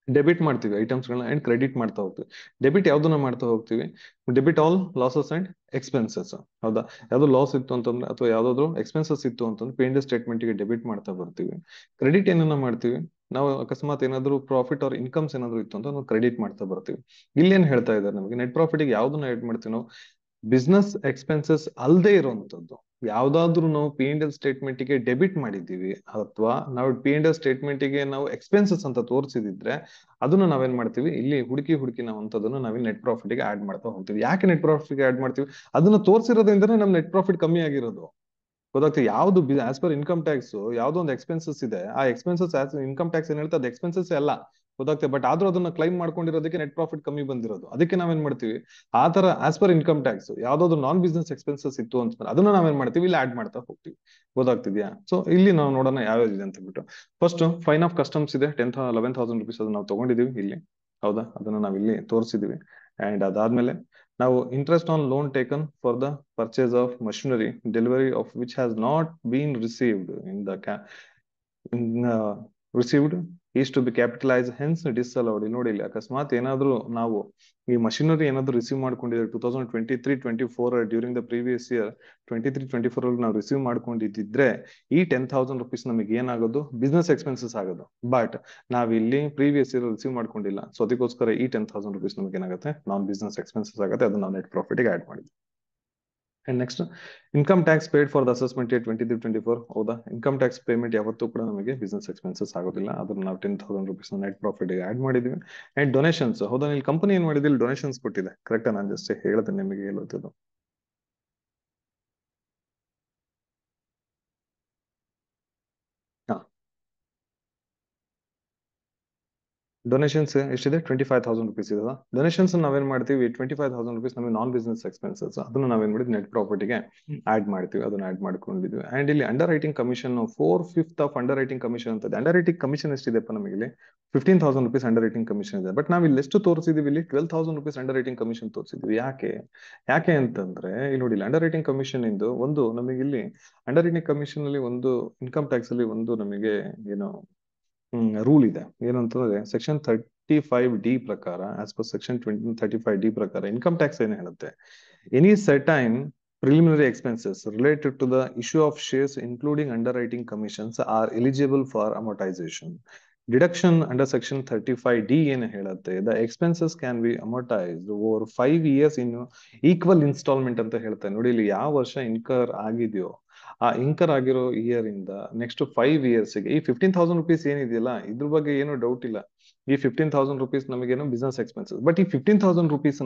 ಡೆಬಿಟ್ ಮಾಡ್ತೀವಿ ಐಟಮ್ಸ್ ಗಳನ್ನ ಅಂಡ್ ಕ್ರೆಡಿಟ್ ಮಾಡ್ತಾ ಹೋಗ್ತೀವಿ. ಡೆಬಿಟ್ ಯಾವ್ದನ್ನ ಮಾಡ್ತಾ ಹೋಗ್ತೀವಿ, debit all losses and expenses. ಹೌದಾ? ಯಾವ್ದು ಲಾಸ್ ಇತ್ತು ಅಂತಂದ್ರೆ ಅಥವಾ ಯಾವ್ದಾದ್ರು ಎಕ್ಸ್ಪೆನ್ಸಸ್ ಇತ್ತು ಅಂತಂದ್ರೆ ಪಿ ಅಂಡ್ ಎಲ್ ಸ್ಟೇಟ್ಮೆಂಟ್ ಗೆ ಡೆಬಿಟ್ ಮಾಡ್ತಾ ಬರ್ತೀವಿ. ಕ್ರೆಡಿಟ್ ಏನನ್ನ ಮಾಡ್ತೀವಿ, ನಾವು ಅಕಸ್ಮಾತ್ ಏನಾದ್ರು ಪ್ರಾಫಿಟ್ ಆರ್ ಇನ್ಕಮ್ಸ್ ಏನಾದ್ರು ಇತ್ತು ಅಂತ ನಾವು ಕ್ರೆಡಿಟ್ ಮಾಡ್ತಾ ಬರ್ತೀವಿ. ಇಲ್ಲಿ ಏನ್ ಹೇಳ್ತಾ ಇದ್ದಾರೆ ನಮಗೆ, ನೆಟ್ ಪ್ರಾಫಿಟ್ ಗೆ ಯಾವ್ದನ್ನ ಆಡ್ ಮಾಡ್ತೀವಿ ನಾವು, ಬಿಸ್ನೆಸ್ ಎಕ್ಸ್ಪೆನ್ಸಸ್ ಅಲ್ಲದೆ ಇರುವಂತದ್ದು ಯಾವ್ದಾದ್ರು ನಾವು ಪಿ ಅಂಡ್ ಎಲ್ ಸ್ಟೇಟ್ಮೆಂಟ್ ಗೆ ಡೆಬಿಟ್ ಮಾಡಿದೀವಿ ಅಥವಾ ನಾವು ಪಿ ಅಂಡ್ ಎಲ್ ಸ್ಟೇಟ್ಮೆಂಟ್ ಗೆ ನಾವು ಎಕ್ಸ್ಪೆನ್ಸಸ್ ಅಂತ ತೋರಿಸಿದಿದ್ರೆ ಅದನ್ನ ನಾವೇನ್ ಮಾಡ್ತೀವಿ, ಇಲ್ಲಿ ಹುಡುಕಿ ನಾವು ಅಂತದನ್ನ ನಾವೇನ್ ನೆಟ್ ಪ್ರಾಫಿಟ್ ಗೆ ಆಡ್ ಮಾಡ್ತಾ ಹೋಗ್ತೀವಿ. ಯಾಕೆ ನೆಟ್ ಪ್ರಾಫಿಟ್ ಗೆ ಆಡ್ ಮಾಡ್ತೀವಿ, ಅದನ್ನ ತೋರಿಸಿರೋದ್ರಿಂದನೇ ನಮ್ ನೆಟ್ ಪ್ರಾಫಿಟ್ ಕಮ್ಮಿ ಆಗಿರೋದು. ಗೊತ್ತಾಗ್ತದೆ? ಯಾವ್ದು ಆಸ್ ಪರ್ ಇನ್ಕಮ್ ಟ್ಯಾಕ್ಸ್ ಯಾವ್ದೋ ಒಂದು ಎಕ್ಸ್ಪೆನ್ಸಸ್ ಇದೆ, ಆ ಎಕ್ಸ್ಪೆನ್ಸಸ್ ಇನ್ಕಮ್ ಟ್ಯಾಕ್ಸ್ ಏನ್ ಹೇಳ್ತಾ ಅದು ಎಕ್ಸ್ಪೆನ್ಸಸ್ ಅಲ್ಲ. ಗೊತ್ತಾಗ್ತದೆ? ಬಟ್ ಆದ್ರೂ ಅದನ್ನ ಕ್ಲೈಮ್ ಮಾಡ್ಕೊಂಡಿರೋದಕ್ಕೆ ನೆಟ್ ಪ್ರಾಫಿಟ್ ಕಮ್ಮಿ ಬಂದಿರೋದು. ಅದಕ್ಕೆ ನಾವೇನ್ ಮಾಡ್ತೀವಿ, ಆ ತರ ಆಸ್ ಪರ್ ಇನ್ಕಮ್ ಟ್ಯಾಕ್ಸ್ ಯಾವ್ದಾದ್ರು ನಾನ್ ಬಿಸ್ನೆಸ್ ಎಕ್ಸ್ಪೆನ್ಸಸ್ ಇತ್ತು ಅಂತಂದ್ರೆ ಅದನ್ನ ನಾವೇನ್ ಮಾಡ್ತೀವಿ, ಇಲ್ಲಿ ಆಡ್ ಮಾಡ್ತಾ ಹೋಗ್ತೀವಿ. ಗೊತ್ತಾಗ್ತಿದ್ಯಾ? ಸೊ ಇಲ್ಲಿ ನಾವು ನೋಡೋಣ ಯಾವ್ಯಾವ ಇದೆ ಅಂತ ಬಿಟ್ಟು. ಫಸ್ಟ್ ಫೈನ್ ಆಫ್ ಕಸ್ಟಮ್ಸ್ ಇದೆ, 11,000 rupees ಅದನ್ನ ನಾವು ತಗೊಂಡಿದೀವಿ ಇಲ್ಲಿ. ಹೌದಾ? ಅದನ್ನ ನಾವ್ ಇಲ್ಲಿ ತೋರಿಸಿದೀವಿ. ಅಂಡ್ ಅದಾದ್ಮೇಲೆ ನಾವು interest on loan taken for the purchase of machinery, delivery of which has not been received in the received is to be capitalized, hence disallowed. ನೋಡಿ, ಇಲ್ಲಿ ಅಕಸ್ಮಾತ್ ಏನಾದ್ರು ನಾವು ಈ ಮಷಿನರಿ ಏನಾದ್ರು ರಿಸೀವ್ ಮಾಡ್ಕೊಂಡಿದ್ರೆ 2023-24 ಡ್ಯೂರಿಂಗ್ ದ ಪ್ರೀವಿಯಸ್ ಇಯರ್ 23-24 ಅಲ್ಲಿ ನಾವು ರಿಸೀವ್ ಮಾಡ್ಕೊಂಡಿದ್ರೆ ಈ 10,000 rupees ನಮಗೆ ಏನಾಗೋದು, ಬಿಸ್ನೆಸ್ ಎಕ್ಸ್ಪೆನ್ಸಸ್ ಆಗೋದು. ಬಟ್ ನಾವ್ ಇಲ್ಲಿ ಪ್ರೀವಿಯಸ್ ಇಯರ್ ರಿಸೀವ್ ಮಾಡ್ಕೊಂಡಿಲ್ಲ, ಸೊ ಅದಕ್ಕೋಸ್ಕರ ಈ 10,000 rupees ನಮಗೆ ಏನಾಗುತ್ತೆ, ನಾನ್ ಬಿಸ್ನೆಸ್ ಎಕ್ಸ್ಪೆನ್ಸಸ್ ಆಗುತ್ತೆ. ಅದನ್ನ ನಾವು ನೆಟ್ ಪ್ರಾಫಿಟ್ ಗೆ ಆಡ್ ಮಾಡಿದ್ವಿ. And next income tax paid for the assessment year 23-24. ಹೌದಾ? ಇನ್ಕಮ್ ಟ್ಯಾಕ್ಸ್ ಪೇಮೆಂಟ್ ಯಾವತ್ತೂ ಕೂಡ ನಮಗೆ ಬಿಸ್ನೆಸ್ ಎಕ್ಸ್ಪೆನ್ಸಸ್ ಆಗೋದಿಲ್ಲ. ಅದನ್ನ ನಾವು 10,000 rupees ನೆಟ್ ಪ್ರಾಫಿಟ್ ಆಡ್ ಮಾಡಿದ್ವಿ. ಅಂಡ್ ಡೊನೇಷನ್ಸ್, ಹೌದಾ? ಇಲ್ಲಿ ಕಂಪನಿ ಏನ್ ಮಾಡಿದೆ, ಇಲ್ಲಿ ಡೊನೇಷನ್ಸ್ ಕೊಟ್ಟಿದೆ. ಕರೆಕ್ಟಾ? ನಾನು ಜಸ್ಟ್ ಹೇಳಿದೆ ನಿಮಗೆ ಹೇಳುತ್ತಿದ್ದು. ಹಾ, ಡೊನೇಷನ್ಸ್ ಎಷ್ಟಿದೆ, 25,000 rupees ಇದೆ. ಡೊನೇಷನ್ಸ್ ನಾವೇನ್ ಮಾಡ್ತೀವಿ, 25,000 rupees ನಮಗೆ ನಾನ್ ಬಿಸ್ನೆಸ್ ಎಕ್ಸ್ಪೆನ್ಸಸ್, ಅದನ್ನ ನಾವೇನ್ ಮಾಡಿದ್ವಿ, ನೆಟ್ ಪ್ರಾಫಿಟ್ಗೆ ಆಡ್ ಮಾಡ್ತೀವಿ. ಅದನ್ನ ಆಡ್ ಮಾಡ್ಕೊಂಡಿದ್ವಿ. ಅಂಡ್ ಇಲ್ಲಿ under writing commission 4/5 of under writing commission ಅಂತ ಇದೆ. ಅಂಡರ್ ರೈಟಿಂಗ್ ಕಮಿಷನ್ ಎಷ್ಟಿದೆಪ್ಪ ನಮಗೆ ಇಲ್ಲಿ, 15,000 rupees ಅಂಡರ್ ರೈಟಿಂಗ್ ಕಮಿಷನ್ ಇದೆ. ಬಟ್ ನಾವ್ ಇಲ್ಲಿ ಎಷ್ಟು ತೋರಿಸಿದೀವಿ, ಇಲ್ಲಿ 12,000 rupees ಅಂಡರ್ ರೈಟಿಂಗ್ ಕಮಿಷನ್ ತೋರಿಸಿದ್ವಿ. ಯಾಕೆ ಅಂತಂದ್ರೆ ಇಲ್ಲಿ ನೋಡಿ, ಅಂಡರ್ ರೈಟಿಂಗ್ ಕಮಿಷನ್ ಇಂದು ಒಂದು ನಮಗೆ ಇಲ್ಲಿ ಅಂಡರ್ ರೈಟಿಂಗ್ ಕಮಿಷನ್ ಅಲ್ಲಿ ಒಂದು ಇನ್ಕಮ್ ಟ್ಯಾಕ್ಸ್ ಅಲ್ಲಿ ಒಂದು ನಮಗೆ ಏನು ರೂಲ್ ಇದೆ. ಏನಂತಂದ್ರೆ ಸೆಕ್ಷನ್ 35D ಪ್ರಕಾರ, ಆಸ್ ಪರ್ ಸೆಕ್ಷನ್ 35D ಪ್ರಕಾರ ಇನ್ಕಮ್ ಟ್ಯಾಕ್ಸ್ ಏನ್ ಹೇಳುತ್ತೆ, any certain preliminary expenses related to the issue of shares including underwriting commissions are eligible for amortization. Deduction under section 35D ಏನು ಹೇಳುತ್ತೆ, the expenses can be amortized over 5 years in equal installment ಅಂತ ಹೇಳ್ತಾರೆ. ನೋಡಿ, ಇಲ್ಲಿ ಯಾವ ವರ್ಷ incur ಆಗಿದೆಯೋ ಆ ಇನ್ಕರ್ ಆಗಿರೋ ಇಯರ್ ಇಂದ ನೆಕ್ಸ್ಟ್ 5 years ಗೆ ಈ 15,000 rupees ಏನಿದೆಯಲ್ಲ, ಇದ್ರ ಬಗ್ಗೆ ಏನು ಡೌಟ್ ಇಲ್ಲ. ಈ 15,000 rupees ನಮಗೇನು ಬಿಸ್ನೆಸ್ ಎಕ್ಸ್ಪೆನ್ಸಸ್. ಬಟ್ ಈ 15,000 rupees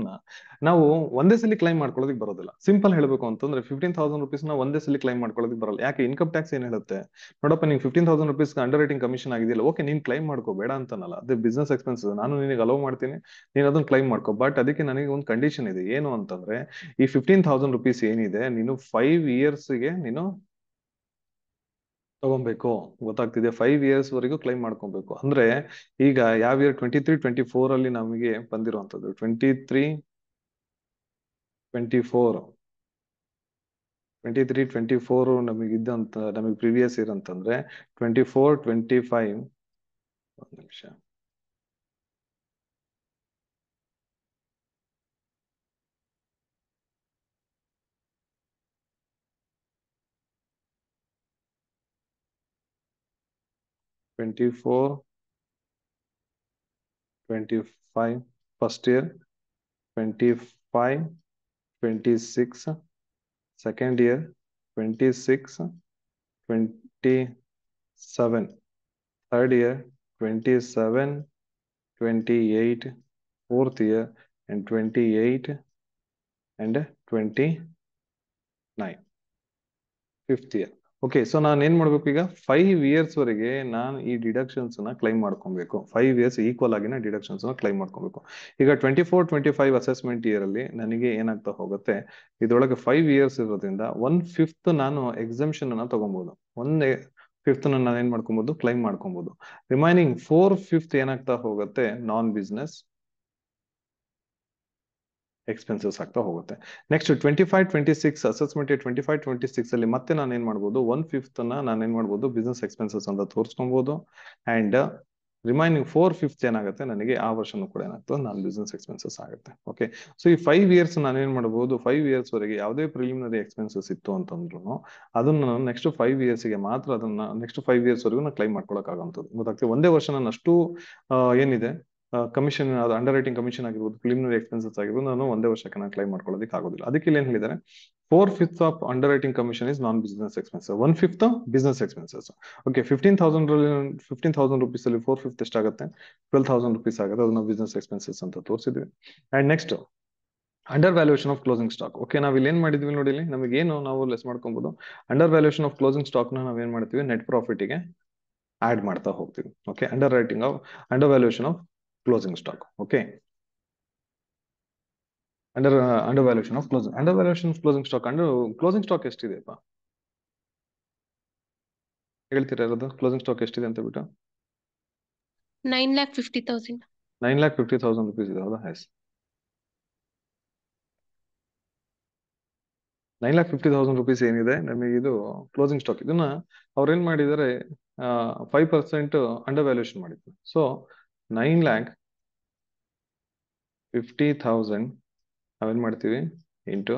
ನಾವು ಒಂದೇ ಸಲ ಕ್ಲೈಮ್ ಮಾಡ್ಕೊಳ್ಳೋದಕ್ಕೆ ಬರೋದಿಲ್ಲ. ಸಿಂಪಲ್ ಹೇಳ್ಬೇಕು ಅಂತಂದ್ರೆ 15,000 rupees ಒಂದೇ ಸಲ ಕ್ಲೈಮ್ ಮಾಡ್ಕೊಳ್ಳೋದಕ್ಕೆ ಬರಲ್ಲ. ಯಾಕೆ, ಇನ್ಕಮ್ ಟ್ಯಾಕ್ಸ್ ಏನ್ ಹೇಳುತ್ತೆ, ನೋಡಪ್ಪ ನಿಂಗೆ 15,000 rupees ಅಂಡರ್ ರೈಟಿಂಗ್ ಕಮಿಷನ್ ಆಗಿದೆಯಲ್ಲ, ಓಕೆ ನೀನ್ ಕ್ಲೈಮ್ ಮಾಡ್ಕೋ, ಬೇಡ ಅಂತನಲ್ಲ, ಅದೇ ಬಿಸ್ನೆಸ್ ಎಕ್ಸ್ಪೆನ್ಸಸ್ ನಾನು ನಿನಗೆ ಅಲೋ ಮಾಡ್ತೀನಿ, ನೀನ್ ಅದನ್ನ ಕ್ಲೈಮ್ ಮಾಡ್ಕೋ. ಬಟ್ ಅದಕ್ಕೆ ನನಗೆ ಒಂದು ಕಂಡೀಷನ್ ಇದೆ. ಏನು ಅಂತಂದ್ರೆ ಈ 15,000 rupees ಏನಿದೆ, ನೀನು 5 years ಗೆ ನೀನು ತಗೊಬೇಕು. ಗೊತ್ತಾಗ್ತಿದೆ? 5 years ವರೆಗೂ ಕ್ಲೈಮ್ ಮಾಡ್ಕೊಬೇಕು. ಅಂದ್ರೆ ಈಗ ಯಾವ ಇಯರ್, 23-24 ಅಲ್ಲಿ ನಮಗೆ ಬಂದಿರುವಂತದ್ದು 23-24 ನಮಗೆ ಇದ್ದಂತ ನಮಗೆ ಪ್ರೀವಿಯಸ್ ಇಯರ್ ಅಂತಂದ್ರೆ 24-25 ಒಂದು ನಿಮಿಷ, 24-25 first year, 25-26 second year, 26-27 third year, 27-28 fourth year, and 28 and 29 fifth year. Okay, so ನಾನು ಏನ್ ಮಾಡ್ಬೇಕು ಈಗ 5 years ವರೆಗೆ ನಾನು ಈ ಡಿಡಕ್ಷನ್ಸ್ ನ ಕ್ಲೈಮ್ ಮಾಡ್ಕೊಬೇಕು. 5 years ಈಕ್ವಲ್ ಆಗಿನ ಡಿಡಕ್ಷನ್ಸ್ ನ ಕ್ಲೈಮ್ ಮಾಡ್ಕೊಬೇಕು. ಈಗ 24-25 ಅಸೆಸ್ಮೆಂಟ್ ಇಯರ್ ಅಲ್ಲಿ ನನಗೆ ಏನಾಗ್ತಾ ಹೋಗುತ್ತೆ, ಇದ್ರೊಳಗೆ 5 years ಇರೋದ್ರಿಂದ 1/5 ನಾನು ಎಕ್ಸಂಪ್ಷನ್ ಅನ್ನ ತಗೊಬಹುದು. 1/5 ನಾನು ಏನ್ ಮಾಡ್ಕೊಬಹುದು, ಕ್ಲೈಮ್ ಮಾಡ್ಕೊಬಹುದು. ರಿಮೈನಿಂಗ್ 4/5 ಏನಾಗ್ತಾ ಹೋಗುತ್ತೆ, ನಾನ್ ಬಿಸ್ನೆಸ್ ಎಕ್ಸ್ಪೆನ್ಸಸ್ ಆಗ್ತಾ ಹೋಗುತ್ತೆ. ನೆಕ್ಸ್ಟ್ 25-26 ಅಸೆಸ್ಮೆಂಟ್ 25-26 ಅಲ್ಲಿ ಮತ್ತೆ ನಾನು ಏನ್ ಮಾಡ್ಬೋದು, 1/5 ನಾನು ಏನ್ ಮಾಡ್ಬೋದು, ಬಿಸ್ನೆಸ್ ಎಕ್ಸ್ಪೆನ್ಸಸ್ ಅಂತ ತೋರಿಸ್ಕೊಬಹುದು. ಅಂಡ್ ರಿಮೈನಿಂಗ್ 4/5 ಏನಾಗುತ್ತೆ ನನಗೆ ಆ ವರ್ಷನೂ ಕೂಡ ಏನಾಗ್ತದೆ, ನಾನ್ ಬಿಸ್ನೆಸ್ ಎಕ್ಸ್ಪೆನ್ಸಸ್ ಆಗುತ್ತೆ. ಓಕೆ, ಸೊ ಈ 5 years ನಾನು ಏನ್ ಮಾಡಬಹುದು, 5 years ವರೆಗೆ ಯಾವುದೇ ಪ್ರಿಲಿಮಿನರಿ ಎಕ್ಸ್ಪೆನ್ಸಸ್ ಇತ್ತು ಅಂತಂದ್ರು ಅದನ್ನ ನಾನು ನೆಕ್ಸ್ಟ್ 5 years ಗೆ ಮಾತ್ರ ಅದನ್ನ ನೆಕ್ಸ್ಟ್ 5 years ವರೆಗೂ ನಾನು ಕ್ಲೈಮ್ ಮಾಡ್ಕೊಳಕ್ ಆಗುವಂಥದ್ದು. ಗೊತ್ತಾಗ್ತದೆ, ಒಂದೇ ವರ್ಷ ನಾನು ಅಷ್ಟು ಏನಿದೆ ಕಮಿಷನ್, ಅದು ಅಂಡರ್ ರೈಟಿಂಗ್ ಕಮಿಷನ್ ಆಗಿರ್ಬೋದು, ಪ್ರಿಲಿಮಿನರಿ ಎಕ್ಸ್ಪೆನ್ಸಸ್ ಆಗಿರ್ಬೋದು, ನಾನು ಒಂದೇ ವರ್ಷಕ್ಕೆ ನಾನು ಕ್ಲೈಮ್ ಮಾಡ್ಕೊಳ್ಳೋದಕ್ಕೆ ಆಗೋದಿಲ್ಲ. ಅದಕ್ಕೆ ಇಲ್ಲಿ ಏನ್ ಹೇಳಿದ್ದಾರೆ, 4/5 of under writing commission is non business expenses, 1/5 business expenses. Okay, 15,000 rupees ಅಲ್ಲಿ 4/5 ಎಷ್ಟಾಗುತ್ತೆ, 12,000 rupees ಆಗುತ್ತೆ. ಅದನ್ನ ಬಿಸ್ನೆಸ್ ಎಕ್ಸ್ಪೆನ್ಸಸ್ ಅಂತ ತೋರಿಸಿದ್ವಿ. And next undervaluation of closing stock. Okay, ನಾವ್ ಇಲ್ಲಿ ಏನ್ ಮಾಡಿದ್ವಿ ನೋಡಿ, ಇಲ್ಲಿ ನಮಗೆ ಏನು ನಾವು ಲೆಸ್ ಮಾಡ್ಕೊಬಹುದು, undervaluation of closing stock ನ ನಾವೇನ್ ಮಾಡ್ತೀವಿ, ನೆಟ್ ಪ್ರಾಫಿಟ್ ಗೆ ಆಡ್ ಮಾಡ್ತಾ ಹೋಗ್ತೀವಿ. Okay, undervaluation of closing stock. Okay, undervaluation of closing stock. Closing stock ಎಷ್ಟಿದೆಪ್ಪ ಹೇಳ್ತೀರಾ ಯಾರಾದ್ರು? ಕ್ಲೋಸಿಂಗ್ ಸ್ಟಾಕ್ ಎಷ್ಟಿದೆ ಅಂತ ಬಿಟ್ಟು 9,50,000. 9,50,000 rupees ಇದೆ, ಹೌದಾ? ಎಸ್, 9,50,000 rupees ಏನಿದೆ ನಮಗೆ ಇದು ಕ್ಲೋಸಿಂಗ್ ಸ್ಟಾಕ್. ಇದನ್ನ ಅವ್ರು ಏನ್ ಮಾಡಿದ್ದಾರೆ, 5% ಅಂಡರ್ ವ್ಯಾಲ್ಯೂಯೇಷನ್ ಮಾಡಿದ್ರು. ಸೊ 9,50,000 ನಾವೇನ್ ಮಾಡ್ತೀವಿ ಇಂಟು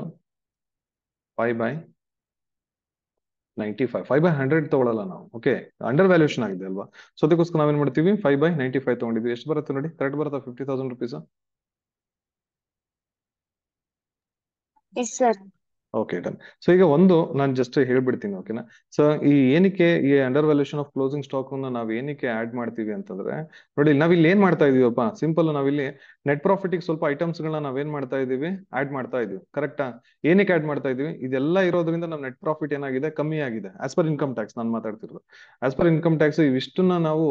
5/95, 5/100 ತಗೊಳ್ಳಲ್ಲ ನಾವು. ಓಕೆ, ಅಂಡರ್ ವ್ಯಾಲ್ಯೂಯೇಷನ್ ಆಗಿದೆ ಅಲ್ವಾ, ಸೊ ಅದಕ್ಕೋಸ್ಕರ ನಾವೇನ್ ಮಾಡ್ತೀವಿ 5/95 ತಗೊಂಡಿದ್ವಿ. ಎಷ್ಟು ಬರುತ್ತೆ ನೋಡಿ, ಕರೆಕ್ಟ್ ಬರುತ್ತಾ 50,000 rupees? Yes, sir. Okay, done. So ಈಗ ಒಂದು ನಾನು ಜಸ್ಟ್ ಹೇಳ್ಬಿಡ್ತೀನಿ, ಓಕೆನಾ? ಸೊ ಈ ಏನಕ್ಕೆ ಈ under valuation of closing stock ನಾವ್ ಏನಕ್ಕೆ ಆಡ್ ಮಾಡ್ತೀವಿ ಅಂತಂದ್ರೆ, ನೋಡಿ ನಾವಿಲ್ಲಿ ಏನ್ ಮಾಡ್ತಾ ಇದೀವಪ್ಪ, ಸಿಂಪಲ್ ನಾವಿಲ್ಲಿ ನೆಟ್ ಪ್ರಾಫಿಟ್ ಸ್ವಲ್ಪ ಐಟಮ್ಸ್ ಗಳನ್ನ ನಾವೇನ್ ಮಾಡ್ತಾ ಇದೀವಿ, ಆಡ್ ಮಾಡ್ತಾ ಇದೀವಿ. ಕರೆಕ್ಟಾ? ಏನಕ್ಕೆ ಆಡ್ ಮಾಡ್ತಾ ಇದೀವಿ, ಇದೆಲ್ಲ ಇರೋದ್ರಿಂದ ನಮ್ ನೆಟ್ ಪ್ರಾಫಿಟ್ ಏನಾಗಿದೆ, ಕಮ್ಮಿ ಆಗಿದೆ. ಆಸ್ ಪರ್ ಇನ್ಕಮ್ ಟ್ಯಾಕ್ಸ್ ನಾನು ಮಾತಾಡ್ತಿರೋದು. ಆಸ್ ಪರ್ ಇನ್ಕಮ್ ಟ್ಯಾಕ್ಸ್ ಇವಿಷ್ಟನ್ನ ನಾವು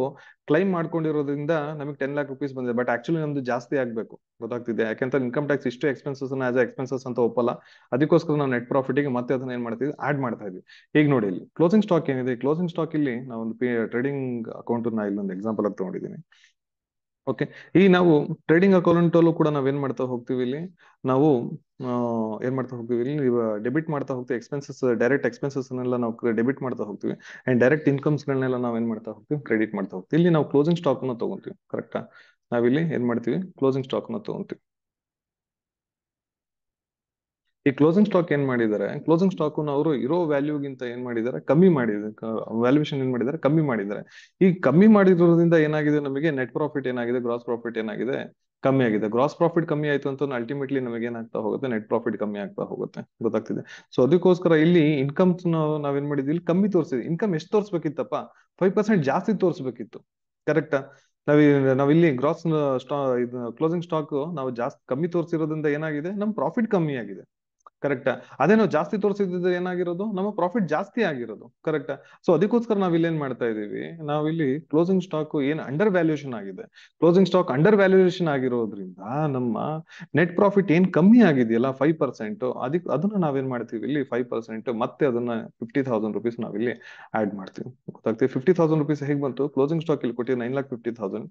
ಕ್ಲೈಮ್ ಮಾಡ್ಕೊಂಡಿರೋದ್ರಿಂದ ನಮಗೆ 10 lakh rupees ಬಂದಿದೆ. ಬಟ್ ಆಕ್ಚುಲಿ ನಮ್ದು ಜಾಸ್ತಿ ಆಗ್ಬೇಕು, ಗೊತ್ತಾಗ್ತಿದೆ? ಯಾಕೆಂತ ಇನ್ಕಮ್ ಟ್ಯಾಕ್ಸ್ ಇಷ್ಟು ಎಕ್ಸ್ಪೆನ್ಸಸ್ ಆಸ್ ಎಕ್ಸ್ಪೆನ್ಸಸ್ ಅಂತ ಒಪ್ಪಲ್ಲ. ಅದಕ್ಕೋಸ್ಕರ ನಾವು ನೆಟ್ ಪ್ರಾಫಿಟ್ ಗೆ ಮತ್ತೆ ಅದನ್ನ ಏನ್ ಮಾಡ್ತೀವಿ, ಆಡ್ ಮಾಡ್ತಾ ಇದೀವಿ. ಈಗ ನೋಡಿ ಇಲ್ಲಿ ಕ್ಲೋಸಿಂಗ್ ಸ್ಟಾಕ್ ಏನಿದೆ, ಕ್ಲೋಸಿಂಗ್ ಸ್ಟಾಕ್ ಇಲ್ಲಿ ನಾವು ಒಂದು ಟ್ರೇಡಿಂಗ್ ಅಕೌಂಟ್ ನ ಇಲ್ಲೊಂದು ಎಕ್ಸಾಂಪಲ್ ಆಗಿ ತಗೊಂಡಿದ್ದೀನಿ. ಓಕೆ, ಈ ನಾವು ಟ್ರೇಡಿಂಗ್ ಅಕೌಂಟ್ ಅಲ್ಲೂ ಕೂಡ ನಾವೇನ್ ಮಾಡ್ತಾ ಹೋಗ್ತೀವಿ, ಇಲ್ಲಿ ನಾವು ಏನ್ ಮಾಡ್ತಾ ಹೋಗ್ತೀವಿ, ಇಲ್ಲಿ ಡೆಬಿಟ್ ಮಾಡ್ತಾ ಹೋಗ್ತೀವಿ. ಎಕ್ಸ್ಪೆನ್ಸಸ್, ಡೈರೆಕ್ಟ್ ಎಕ್ಸ್ಪೆನ್ಸಸ್ ನಾವು ಡೆಬಿಟ್ ಮಾಡ್ತಾ ಹೋಗ್ತೀವಿ. ಅಂಡ್ ಡೈರೆಕ್ಟ್ ಇನ್ಕಮ್ಸ್ ಗಳನ್ನೆಲ್ಲ ನಾವ್ ಏನ್ ಮಾಡ್ತಾ ಹೋಗ್ತೀವಿ, ಕ್ರೆಡಿಟ್ ಮಾಡ್ತಾ ಹೋಗ್ತೀವಿ. ಇಲ್ಲಿ ನಾವು ಕ್ಲೋಸಿಂಗ್ ಸ್ಟಾಕ್ ನ ತಗೊಂತೀವಿ. ಕರೆಕ್ಟಾ? ನಾವಿಲ್ಲಿ ಏನ್ ಮಾಡ್ತೀವಿ, ಕ್ಲೋಸಿಂಗ್ ಸ್ಟಾಕ್ ನ ತಗೊಂತೀವಿ. ಈ ಕ್ಲೋಸಿಂಗ್ ಸ್ಟಾಕ್ ಏನ್ ಮಾಡಿದ್ದಾರೆ, ಕ್ಲೋಸಿಂಗ್ ಸ್ಟಾಕ್ ಅವರು ಇರೋ ವ್ಯಾಲ್ಯೂಗಿಂತ ಏನ್ ಮಾಡಿದ್ದಾರೆ, ಕಮ್ಮಿ ಮಾಡಿದ್ದಾರೆ. ವ್ಯಾಲ್ಯೂಯೇಷನ್ ಏನ್ ಮಾಡಿದ್ದಾರೆ, ಕಮ್ಮಿ ಮಾಡಿದ್ದಾರೆ. ಈ ಕಮ್ಮಿ ಮಾಡಿರೋದ್ರಿಂದ ಏನಾಗಿದೆ, ನಮಗೆ ನೆಟ್ ಪ್ರಾಫಿಟ್ ಏನಾಗಿದೆ, ಗ್ರಾಸ್ ಪ್ರಾಫಿಟ್ ಏನಾಗಿದೆ, ಕಮ್ಮಿ ಆಗಿದೆ. ಗ್ರಾಸ್ ಪ್ರಾಫಿಟ್ ಕಮ್ಮಿ ಆಯ್ತು ಅಂತ ಅಲ್ಟಿಮೇಟ್ಲಿ ನಮಗೆ ಏನಾಗ್ತಾ ಹೋಗುತ್ತೆ, ನೆಟ್ ಪ್ರಾಫಿಟ್ ಕಮ್ಮಿ ಆಗ್ತಾ ಹೋಗುತ್ತೆ. ಗೊತ್ತಾಗ್ತಿದೆ? ಸೊ ಅದಕ್ಕೋಸ್ಕರ ಇಲ್ಲಿ ಇನ್ಕಮ್ಸ್ ನಾವೇನ್ ಮಾಡಿದ್ವಿ, ಇಲ್ಲಿ ಕಮ್ಮಿ ತೋರಿಸಿದ್ವಿ. ಇನ್ಕಮ್ ಎಷ್ಟು ತೋರಿಸ್ಬೇಕಿತ್ತಪ್ಪ, 5% ಜಾಸ್ತಿ ತೋರಿಸ್ಬೇಕಿತ್ತು. ಕರೆಕ್ಟಾ? ನಾವಿಲ್ಲಿ ಗ್ರಾಸ್ ಕ್ಲೋಸಿಂಗ್ ಸ್ಟಾಕ್ ನಾವು ಜಾಸ್ತಿ ಕಮ್ಮಿ ತೋರಿಸಿರೋದ್ರಿಂದ ಏನಾಗಿದೆ, ನಮ್ ಪ್ರಾಫಿಟ್ ಕಮ್ಮಿ ಆಗಿದೆ. ಕರೆಕ್ಟಾ? ಅದೇ ನಾವು ಜಾಸ್ತಿ ತೋರಿಸಿದ್ರೆ ಏನಾಗಿರೋದು, ನಮ್ಮ ಪ್ರಾಫಿಟ್ ಜಾಸ್ತಿ ಆಗಿರೋದು. ಕರೆಕ್ಟಾ? ಸೊ ಅದಕ್ಕೋಸ್ಕರ ನಾವಿಲ್ಲಿ ಏನ್ ಮಾಡ್ತಾ ಇದೀವಿ, ನಾವಿಲ್ಲಿ ಕ್ಲೋಸಿಂಗ್ ಸ್ಟಾಕ್ ಏನ್ ಅಂಡರ್ ವ್ಯಾಲ್ಯೂಯೇಷನ್ ಆಗಿದೆ, ಕ್ಲೋಸಿಂಗ್ ಸ್ಟಾಕ್ ಅಂಡರ್ ವ್ಯಾಲ್ಯೂಯೇಷನ್ ಆಗಿರೋದ್ರಿಂದ ನಮ್ಮ ನೆಟ್ ಪ್ರಾಫಿಟ್ ಏನ್ ಕಮ್ಮಿ ಆಗಿದೆಯಲ್ಲ 5%, ಅದನ್ನ ನಾವೇನ್ ಮಾಡ್ತೀವಿ, ಇಲ್ಲಿ 5% ಮತ್ತೆ ಅದನ್ನ 50,000 rupees ನಾವಿಲ್ಲಿ ಆಡ್ ಮಾಡ್ತೀವಿ. ಗೊತ್ತಾಗ್ತೀವಿ? 50,000 rupees ಹೇಗೆ ಬಂತು, ಕ್ಲೋಸಿಂಗ್ ಸ್ಟಾಕ್ ಇಲ್ಲಿ ಕೊಟ್ಟಿವಿ 9,50,000,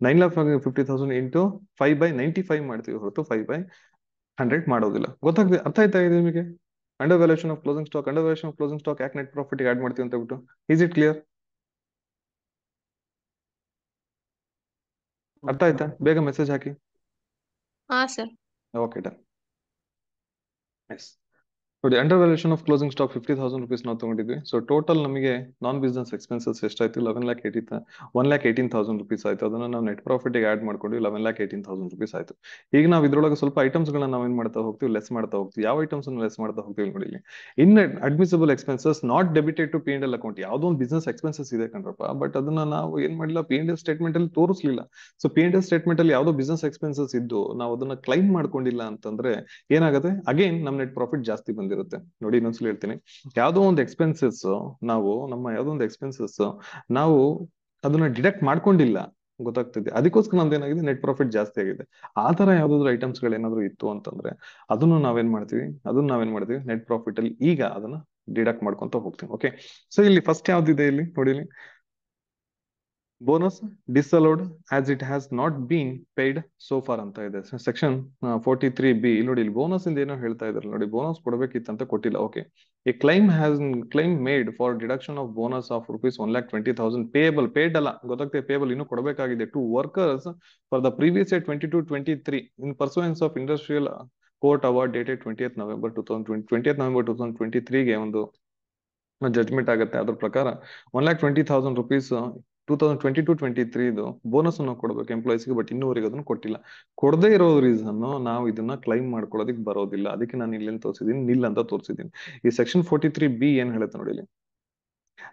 9,50,000 ಇಂಟು 5/95 ಮಾಡ್ತೀವಿ ಹೊರತು 5/100 ಮಾಡೋದಿಲ್ಲ. ಗೊತ್ತಾಗ್ತದೆ? ಅರ್ಥ ಆಯ್ತಾ ಇದೆ ನಿಮಗೆ? Under valuation of closing stock ಯಾಕೆ ನೆಟ್ ಪ್ರಾಫಿಟ್ ಆಡ್ ಮಾಡ್ತೀವಿ ಅಂತ ಬಿಟ್ಟು. Is it clear? ಅರ್ಥ ಆಯ್ತಾ? ಬೇಗ ಮೆಸೇಜ್ ಹಾಕಿ. ಹಾ ಸರ್. Okay, done. ಎಸ್, ನೋಡಿ under valuation of closing stock 50,000 rupees ನಾವು ತಗೊಂಡಿದ್ವಿ. ಸೊ ಟೋಟಲ್ ನಮಗೆ ನಾನ್ ಬಿಸ್ನೆಸ್ ಎಕ್ಸ್ಪೆನ್ಸಸ್ ಎಷ್ಟಾಯ್ತು, 1,18,000 rupees ಆಯ್ತು. ಅದನ್ನ ನಾವು ನೆಟ್ ಪ್ರಾಫಿಟ್ ಗೆ ಆಡ್ ಮಾಡ್ಕೊಂಡು 11,18,000 rupees ಆಯ್ತು. ಈಗ ನಾವು ಇದ್ರೊಳಗೆ ಸ್ವಲ್ಪ ಐಟಮ್ಸ್ ಗಳನ್ನ ನಾವೇನ್ ಮಾಡ್ತಾ ಹೋಗ್ತೀವಿ, ಲೆಸ್ ಮಾಡ್ತಾ ಹೋಗ್ತೀವಿ. ಯಾವ ಐಟಮ್ಸ್ ಲೆಸ್ ಮಾಡ್ತಾ ಹೋಗ್ತೀವಿ ನೋಡಿ ಇಲ್ಲಿ. Inadmissible expenses not debited to P&L account. ಯಾವ್ದೋ ಒಂದು ಬಿಸ್ನೆಸ್ ಎಕ್ಸ್ಪೆನ್ಸಸ್ ಇದೆ ಕಣ್ರಪ್ಪ, ಬಟ್ ಅದನ್ನ ನಾವು ಏನ್ ಮಾಡಿಲ್ಲ, P&L ಸ್ಟೇಟ್ಮೆಂಟ್ ಅಲ್ಲಿ ತೋರಿಸ್ಲಿಲ್ಲ. ಸೊ P&L ಸ್ಟೇಟ್ಮೆಂಟ್ ಅಲ್ಲಿ ಯಾವ್ದೋ ಬಿಸ್ನೆಸ್ ಎಕ್ಸ್ಪೆನ್ಸಸ್ ಇದ್ದು ನಾವು ಅದನ್ನ ಕ್ಲೈಮ್ ಮಾಡ್ಕೊಂಡಿಲ್ಲ ಅಂತಂದ್ರೆ ಏನಾಗುತ್ತೆ, ಅಗೇನ್ ನಮ್ ನೆಟ್ ಪ್ರಾಫಿಟ್ ಜಾಸ್ತಿ ಬಂದಿರುತ್ತೆ. ಇರುತ್ತೆ ನೋಡಿ. ಇನ್ನೊಂದ್ಸಲ ಹೇಳ್ತೀನಿ, ಯಾವ್ದೋ ಒಂದು ಎಕ್ಸ್ಪೆನ್ಸಸ್ ಯಾವ್ದೋ ಒಂದು ಎಕ್ಸ್ಪೆನ್ಸಸ್ ನಾವು ಅದನ್ನ ಡಿಡಕ್ಟ್ ಮಾಡ್ಕೊಂಡಿಲ್ಲ, ಗೊತ್ತಾಗ್ತಿದೆ, ಅದಕ್ಕೋಸ್ಕರ ನಮ್ದು ಏನಾಗಿದೆ, ನೆಟ್ ಪ್ರಾಫಿಟ್ ಜಾಸ್ತಿ ಆಗಿದೆ. ಆ ತರ ಯಾವ್ದಾದ್ರು ಐಟಮ್ಸ್ ಗಳು ಏನಾದ್ರು ಇತ್ತು ಅಂತಂದ್ರೆ ಅದನ್ನ ನಾವೇನ್ ಮಾಡ್ತೀವಿ ನೆಟ್ ಪ್ರಾಫಿಟ್ ಅಲ್ಲಿ ಈಗ ಅದನ್ನ ಡಿಡಕ್ಟ್ ಮಾಡ್ಕೊಂತ ಹೋಗ್ತೀವಿ. ಓಕೆ, ಸೊ ಇಲ್ಲಿ ಫಸ್ಟ್ ಯಾವ್ದಿದೆ ಇಲ್ಲಿ ನೋಡಿ, bonus ಡಿಸಲೋಡ್ as it has not been paid so for ಅಂತ ಇದೆ. ಸೆಕ್ಷನ್ 43B ನೋಡಿ, ಇಲ್ಲಿ ಬೋನಸ್ ಇಂದ ಏನೋ ಹೇಳ್ತಾ ಇದಾರೆ ನೋಡಿ, ಬೋನಸ್ ಕೊಡಬೇಕಿತ್ತಂತ ಕೊಟ್ಟಿಲ್ಲ. Okay, a claim made for deduction of bonus of ₹1,20,000 payable, paid ಅಲ್ಲ, ಗೊತ್ತಾಗ್ತದೆ, ಪೇಬಲ್ ಇನ್ನು ಕೊಡಬೇಕಾಗಿದೆ to workers for the previous year 22-23 in pursuance of industrial court award dated 20th November 2023 ಗೆ ಒಂದು ಜಡ್ಜ್ಮೆಂಟ್ ಆಗುತ್ತೆ. ಅದ್ರ ಪ್ರಕಾರ ₹1,20,000 2022-23 ಬೋನಸ್ ಅನ್ನು ಕೊಡಬೇಕು ಎಂಪ್ಲಾಯೀಸ್ಗೆ, ಬಟ್ ಇನ್ನೂವರೆಗೆ ಅದನ್ನು ಕೊಟ್ಟಿಲ್ಲ. ಕೊಡದೇ ಇರೋ ರೀಸನ್ ನಾವು ಇದನ್ನ ಕ್ಲೈಮ್ ಮಾಡ್ಕೊಳ್ಳೋದಕ್ಕೆ ಬರೋದಿಲ್ಲ, ಅದಕ್ಕೆ ನಾನು ಇಲ್ಲೇನು ತೋರಿಸಿದೀನಿ, ನಿಲ್ ಅಂತ ತೋರಿಸಿದೀನಿ. ಈ ಸೆಕ್ಷನ್ 43B ಏನ್ ಹೇಳುತ್ತೆ ನೋಡಿ, ಇಲ್ಲಿ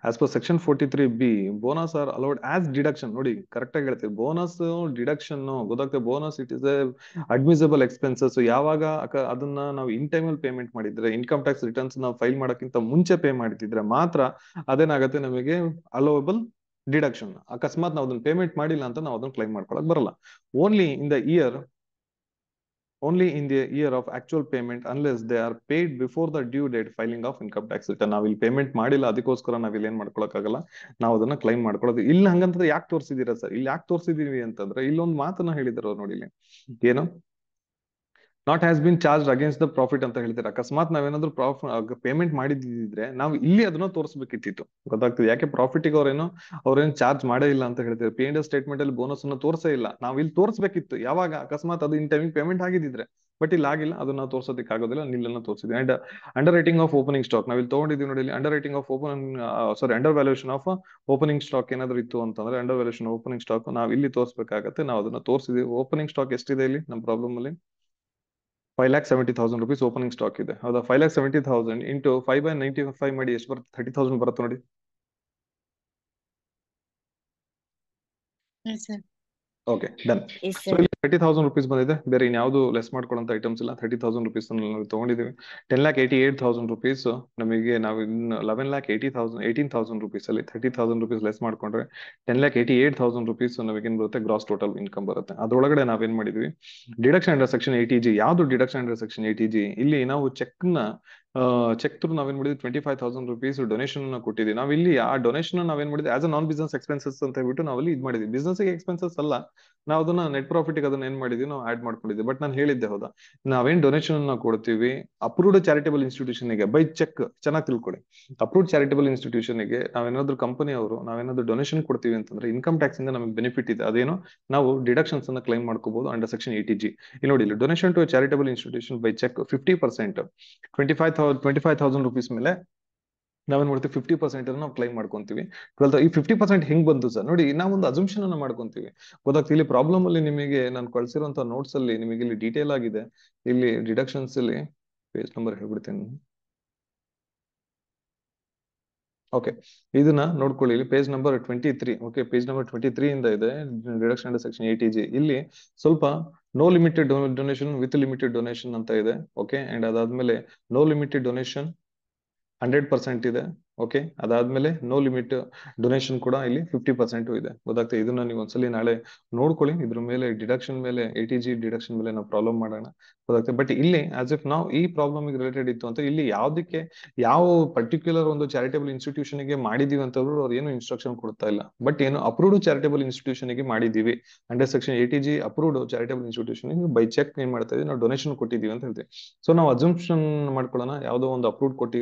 as per section 43B bonus are allowed as deduction. ನೋಡಿ ಕರೆಕ್ಟ್ ಆಗಿ ಹೇಳ್ತೀವಿ, ಬೋನಸ್ ಡಿಡಕ್ಷನ್ ಗೊತ್ತಾಗ್ತದೆ. Bonus it is admissible expenses. ಯಾವಾಗ ಅದನ್ನ ನಾವು ಇನ್ ಟೈಮ್ ಅಲ್ಲಿ ಪೇಮೆಂಟ್ ಮಾಡಿದ್ರೆ, ಇನ್ಕಮ್ ಟ್ಯಾಕ್ಸ್ ರಿಟರ್ನ್ಸ್ ನಾವು ಫೈಲ್ ಮಾಡೋಕ್ಕಿಂತ ಮುಂಚೆ ಪೇ ಮಾಡಿದ್ರೆ ಮಾತ್ರ ಅದೇನಾಗುತ್ತೆ, ನಮಗೆ ಅಲೋವಬಲ್ ಡಿಡಕ್ಷನ್. ಅಕಸ್ಮಾತ್ ನಾವು ಅದನ್ನ ಪೇಮೆಂಟ್ ಮಾಡಿಲ್ಲ ಅಂತ ನಾವು ಅದನ್ನ ಕ್ಲೈಮ್ ಮಾಡ್ಕೊಳಕ್ ಬರಲ್ಲ. Only in the year of actual payment unless they are paid before the due date filing of income tax return. ನಾವು ಇಲ್ಲಿ ಪೇಮೆಂಟ್ ಮಾಡಿಲ್ಲ, ಅದಕ್ಕೋಸ್ಕರ ನಾವ್ ಇಲ್ಲಿ ಏನ್ ಮಾಡ್ಕೊಳಕ್ಕಾಗಲ್ಲ, ನಾವು ಅದನ್ನ ಕ್ಲೈಮ್ ಮಾಡ್ಕೊಳ್ಳೋದು ಇಲ್ಲ. ಹಂಗಂತ ಯಾಕೆ ತೋರಿಸಿದೀರಾ ಸರ್, ಇಲ್ಲಿ ಯಾಕೆ ತೋರಿಸಿದೀವಿ ಅಂತಂದ್ರೆ ಇಲ್ಲೊಂದು ಮಾತನ್ನ ಹೇಳಿದಾರೆ ನೋಡಿ, ಇಲ್ಲಿ ಏನು not has been charge against the profit ಅಂತ ಹೇಳ್ತಾರೆ. ಅಕಸ್ಮಾತ್ ನಾವೇನಾದ್ರೂ ಪೇಮೆಂಟ್ ಮಾಡಿದ್ರೆ ನಾವು ಇಲ್ಲಿ ಅದನ್ನ ತೋರಿಸಬೇಕಿತ್ತು, ಗೊತ್ತಾಗ್ತದೆ. ಯಾಕೆ ಪ್ರಾಫಿಟ್ಗೆ ಅವ್ರೇನು ಚಾರ್ಜ್ ಮಾಡೇ ಇಲ್ಲ ಅಂತ ಹೇಳ್ತಾರೆ. P&L ಸ್ಟೇಟ್ಮೆಂಟ್ ಅಲ್ಲಿ ಬೋನಸ್ ಅನ್ನು ತೋರಿಸೇ ಇಲ್ಲ, ನಾವು ಇಲ್ಲಿ ತೋರಿಸಬೇಕಿತ್ತು ಯಾವಾಗ, ಅಕಸ್ಮಾತ್ ಅದು ಇನ್ ಟೈಮಿಂಗ್ ಪೇಮೆಂಟ್ ಆಗಿದ್ರೆ. ಬಟ್ ಇಲ್ಲಿ ಆಗಿಲ್ಲ, ಅದನ್ನ ನಾವು ತೋರ್ಸೋದಕ್ಕೆ ಆಗೋದಿಲ್ಲ, ನಿಲ್ಲನ್ನು ತೋರಿಸಿದ್ವಿ. And underwriting of opening stock ನಾವು ಇಲ್ಲಿ ತಗೊಂಡಿದ್ದೀವಿ ನೋಡಿ, ಇಲ್ಲಿ underwriting of under valuation of opening stock ಏನಾದ್ರು ಇತ್ತು ಅಂತಂದ್ರೆ ಅಂಡರ್ ವ್ಯಾಲ್ಯೂಷನ್ ಓಪನಿಂಗ್ ಸ್ಟಾಕ್ ನಾವು ಇಲ್ಲಿ ತೋರಿಸಬೇಕಾಗತ್ತೆ. ನಾವು ಅದನ್ನ ತೋರಿಸಿದೀವಿ. ಓಪನಿಂಗ್ ಸ್ಟಾಕ್ ಎಷ್ಟಿದೆ ಇಲ್ಲಿ ನಮ್ಮ ಪ್ರಾಬ್ಲಮ್ ಅಲ್ಲಿ, ₹5,70,000 ಓಪನಿಂಗ್ ಸ್ಟಾಕ್ ಇದೆ, ಹೌದಾ. 5,70,000 ಇಂಟು 5/95 ಮಾಡಿ ಎಷ್ಟು ಬರುತ್ತೆ, 30,000 ಬರುತ್ತೆ ನೋಡಿ. Yes, sir. Okay, done. Yes, so sir. ಇಲ್ಲಿ ₹30,000 ಬಂದಿದೆ, ಬೇರೆ ಇನ್ಯಾವುದು ಲೆಸ್ ಮಾಡ್ಕೊಳ್ಳೋಂತ ಐಟಮ್ಸ್ ಇಲ್ಲ. ₹30,000 ನಾವು ತಗೊಂಡಿದ್ದೀವಿ. ₹10,88,000 ನಮಗೆ ನಾವು ಇನ್ನು ₹11,80,000 ಅಲ್ಲಿ ₹30,000 ಲೆಸ್ ಮಾಡ್ಕೊಂಡ್ರೆ ₹10,88,000 ನಮಗೇನ್ ಬರುತ್ತೆ, ಗ್ರಾಸ್ ಟೋಟಲ್ ಇನ್ಕಮ್ ಬರುತ್ತೆ. ಅದ್ರೊಳಗಡೆ ನಾವೇನ್ ಮಾಡಿದ್ವಿ, ಡಿಡಕ್ಷನ್ ಅಂಡರ್ ಸೆಕ್ಷನ್ 80G. ಯಾವ್ದು ಡಿಡಕ್ಷನ್ ಅಂಡರ್ ಸೆಕ್ಷನ್ 80G? ಇಲ್ಲಿ ನಾವು ಚೆಕ್ ಥ್ರೂ ನಾವೇನ್ ಮಾಡಿದ್ವಿ, ₹25,000 ಡೊನೇಷನ್ ಕೊಟ್ಟಿದ್ವಿ. ನಾವ್ ಇಲ್ಲಿ ಆ ಡೊನೇಷನ್ ನಾವೇನ್ ಮಾಡಿದ್ವಿ, as a non business expenses ಅಂತ ಹೇಳ್ಬಿಟ್ಟು ನಾವಲ್ಲಿ ಇದು ಮಾಡಿದ್ವಿ. ಬಿಸ್ನೆಸ್ ಎಕ್ಸ್ಪೆನ್ಸಸ್ ಅಲ್ಲ, ನಾವು ಅದನ್ನ ನೆಟ್ ಪ್ರಾಫಿಟ್ ಅದನ್ನ ಏನ್ ಮಾಡಿದ್ವಿ, ನಾವು ಆಡ್ ಮಾಡ್ಕೊಂಡಿದ್ವಿ. ಬಟ್ ನಾನು ಹೇಳಿದ್ದೆ, ಹೌದಾ, ನಾವೇನ್ ಡೊನೇಷನ್ ಕೊಡ್ತೀವಿ ಅಪ್ರೂವ್ಡ್ ಚಾರಿಟಬಲ್ ಇನ್ಸ್ಟಿಟ್ಯೂಷನ್ ಗೆ ಬೈ ಚೆಕ್, ಚೆನ್ನಾಗಿ ತಿಳ್ಕೊಳ್ಳಿ. ಅಪ್ರೂವ್ಡ್ ಚಾರಿಟಬಲ್ ಇನ್ಸ್ಟಿಟ್ಯೂಷನ್ ಗೆ ನಾವೇನಾದ್ರೂ ಕಂಪನಿ ಅವರು ನಾವೇನಾದ್ರೂ ಡೊನೇಷನ್ ಕೊಡ್ತೀವಿ ಅಂತಂದ್ರೆ ಇನ್ಕಮ್ ಟ್ಯಾಕ್ಸ್ ಇಂದ ನಮಗೆ ಬೆನಿಫಿಟ್ ಇದೆ. ಅದೇನೋ ನಾವು ಡಿಡಕ್ಷನ್ಸ್ ಅನ್ನ ಕ್ಲೈಮ್ ಮಾಡ್ಕೋಬಹುದು ಅಂಡರ್ ಸೆಕ್ಷನ್ 80G. ಇಲ್ಲಿ ನೋಡಿ, ಇಲ್ಲಿ donation to charitable institution by cheque 50%, ₹25,000 ಮೇಲೆ ನಾವೇನ್ ಮಾಡ್ತೀವಿ, 50% ನಾವು ಕ್ಲೈಮ್ ಮಾಡ್ಕೊಂತೀವಿ. ಈ 50% ಹೆಂಗ್ ಬಂತು ಸರ್ ನೋಡಿ, ನಾವೊಂದು ಅಸಂಪ್ಷನ್ ಅನ್ನ ಮಾಡ್ಕೊಂತೀವಿ, ಗೊತ್ತಾಗ್ತದೆ. ಇಲ್ಲಿ ಪ್ರಾಬ್ಲಮ್ ಅಲ್ಲಿ ನಿಮಗೆ ನಾನು ಕಳ್ಸಿರುವಂತ ನೋಟ್ಸ್ ಅಲ್ಲಿ ನಿಮಗೆ ಇಲ್ಲಿ ಡೀಟೇಲ್ ಆಗಿದೆ. ಇಲ್ಲಿ ಡಿಡಕ್ಷನ್ಸ್ ಅಲ್ಲಿ ಪೇಜ್ ನಂಬರ್ ಹೇಳ್ಬಿಡ್ತೇನೆ. ಓಕೆ, ಇದನ್ನ ನೋಡ್ಕೊಳ್ಳಿ, ಇಲ್ಲಿ page number 23. Okay, page number 23 ಇಂದ ಇದೆ ಡಿಡಕ್ಷನ್ ಅಂಡರ್ ಸೆಕ್ಷನ್ 80G. ಇಲ್ಲಿ ಸ್ವಲ್ಪ no limited donation with limited donation ಅಂತ ಇದೆ. ಓಕೆ, ಅಂಡ್ ಅದಾದ್ಮೇಲೆ ನೋ ಲಿಮಿಟೆಡ್ ಡೊನೇಷನ್ 100% ಇದೆ. ಓಕೆ, ಅದಾದ್ಮೇಲೆ ನೋ ಲಿಮಿಟ್ ಡೊನೇಷನ್ ಕೂಡ ಇಲ್ಲಿ 50% ಇದೆ, ಗೊತ್ತಾಗ್ತದೆ. ಇದನ್ನ ನೀವು ಒಂದ್ಸಲಿ ನಾಳೆ ನೋಡ್ಕೊಳ್ಳಿ. ಇದ್ರ ಮೇಲೆ ಡಿಡಕ್ಷನ್ ಮೇಲೆ 80G ಡಿಡಕ್ಷನ್ ಮೇಲೆ ನಾವು ಪ್ರಾಬ್ಲಮ್ ಮಾಡೋಣ, ಗೊತ್ತಾಗ್ತದೆ. ಬಟ್ ಇಲ್ಲಿ ಆಸ್ ಇಫ್ ನಾವು ಈ ಪ್ರಾಬ್ಲಮ್ ರಿಲೇಟೆಡ್ ಇತ್ತು ಅಂತ ಇಲ್ಲಿ ಯಾವ್ದಕ್ಕೆ ಯಾವ ಪರ್ಟಿಕ್ಯುಲರ್ ಒಂದು ಚಾರಿಟಬಲ್ ಇನ್ಸ್ಟಿಟ್ಯೂಷನ್ ಗೆ ಮಾಡಿದೀವಿ ಅಂತ ಅವ್ರು ಏನು ಇನ್ಸ್ಟ್ರಕ್ಷನ್ ಕೊಡ್ತಾ ಇಲ್ಲ. ಬಟ್ ಏನು ಅಪ್ರೂವ್ಡ್ ಚಾರಿಟಬಲ್ ಇನ್ಸ್ಟಿಟ್ಯೂಷನ್ ಗೆ ಮಾಡಿದೀವಿ, under section 80G approved charitable institution by cheque ಏನ್ ಮಾಡ್ತಾ ಇದೀವಿ, ನಾವು ಡೊನೇಷನ್ ಕೊಟ್ಟಿದೀವಿ ಅಂತ ಹೇಳ್ತೀವಿ. ಸೊ ನಾವು ಅಸಂಪ್ಷನ್ ಮಾಡ್ಕೊಳ್ಳೋಣ, ಯಾವ್ದೋ ಒಂದು ಅಪ್ರೂವ್ಡ್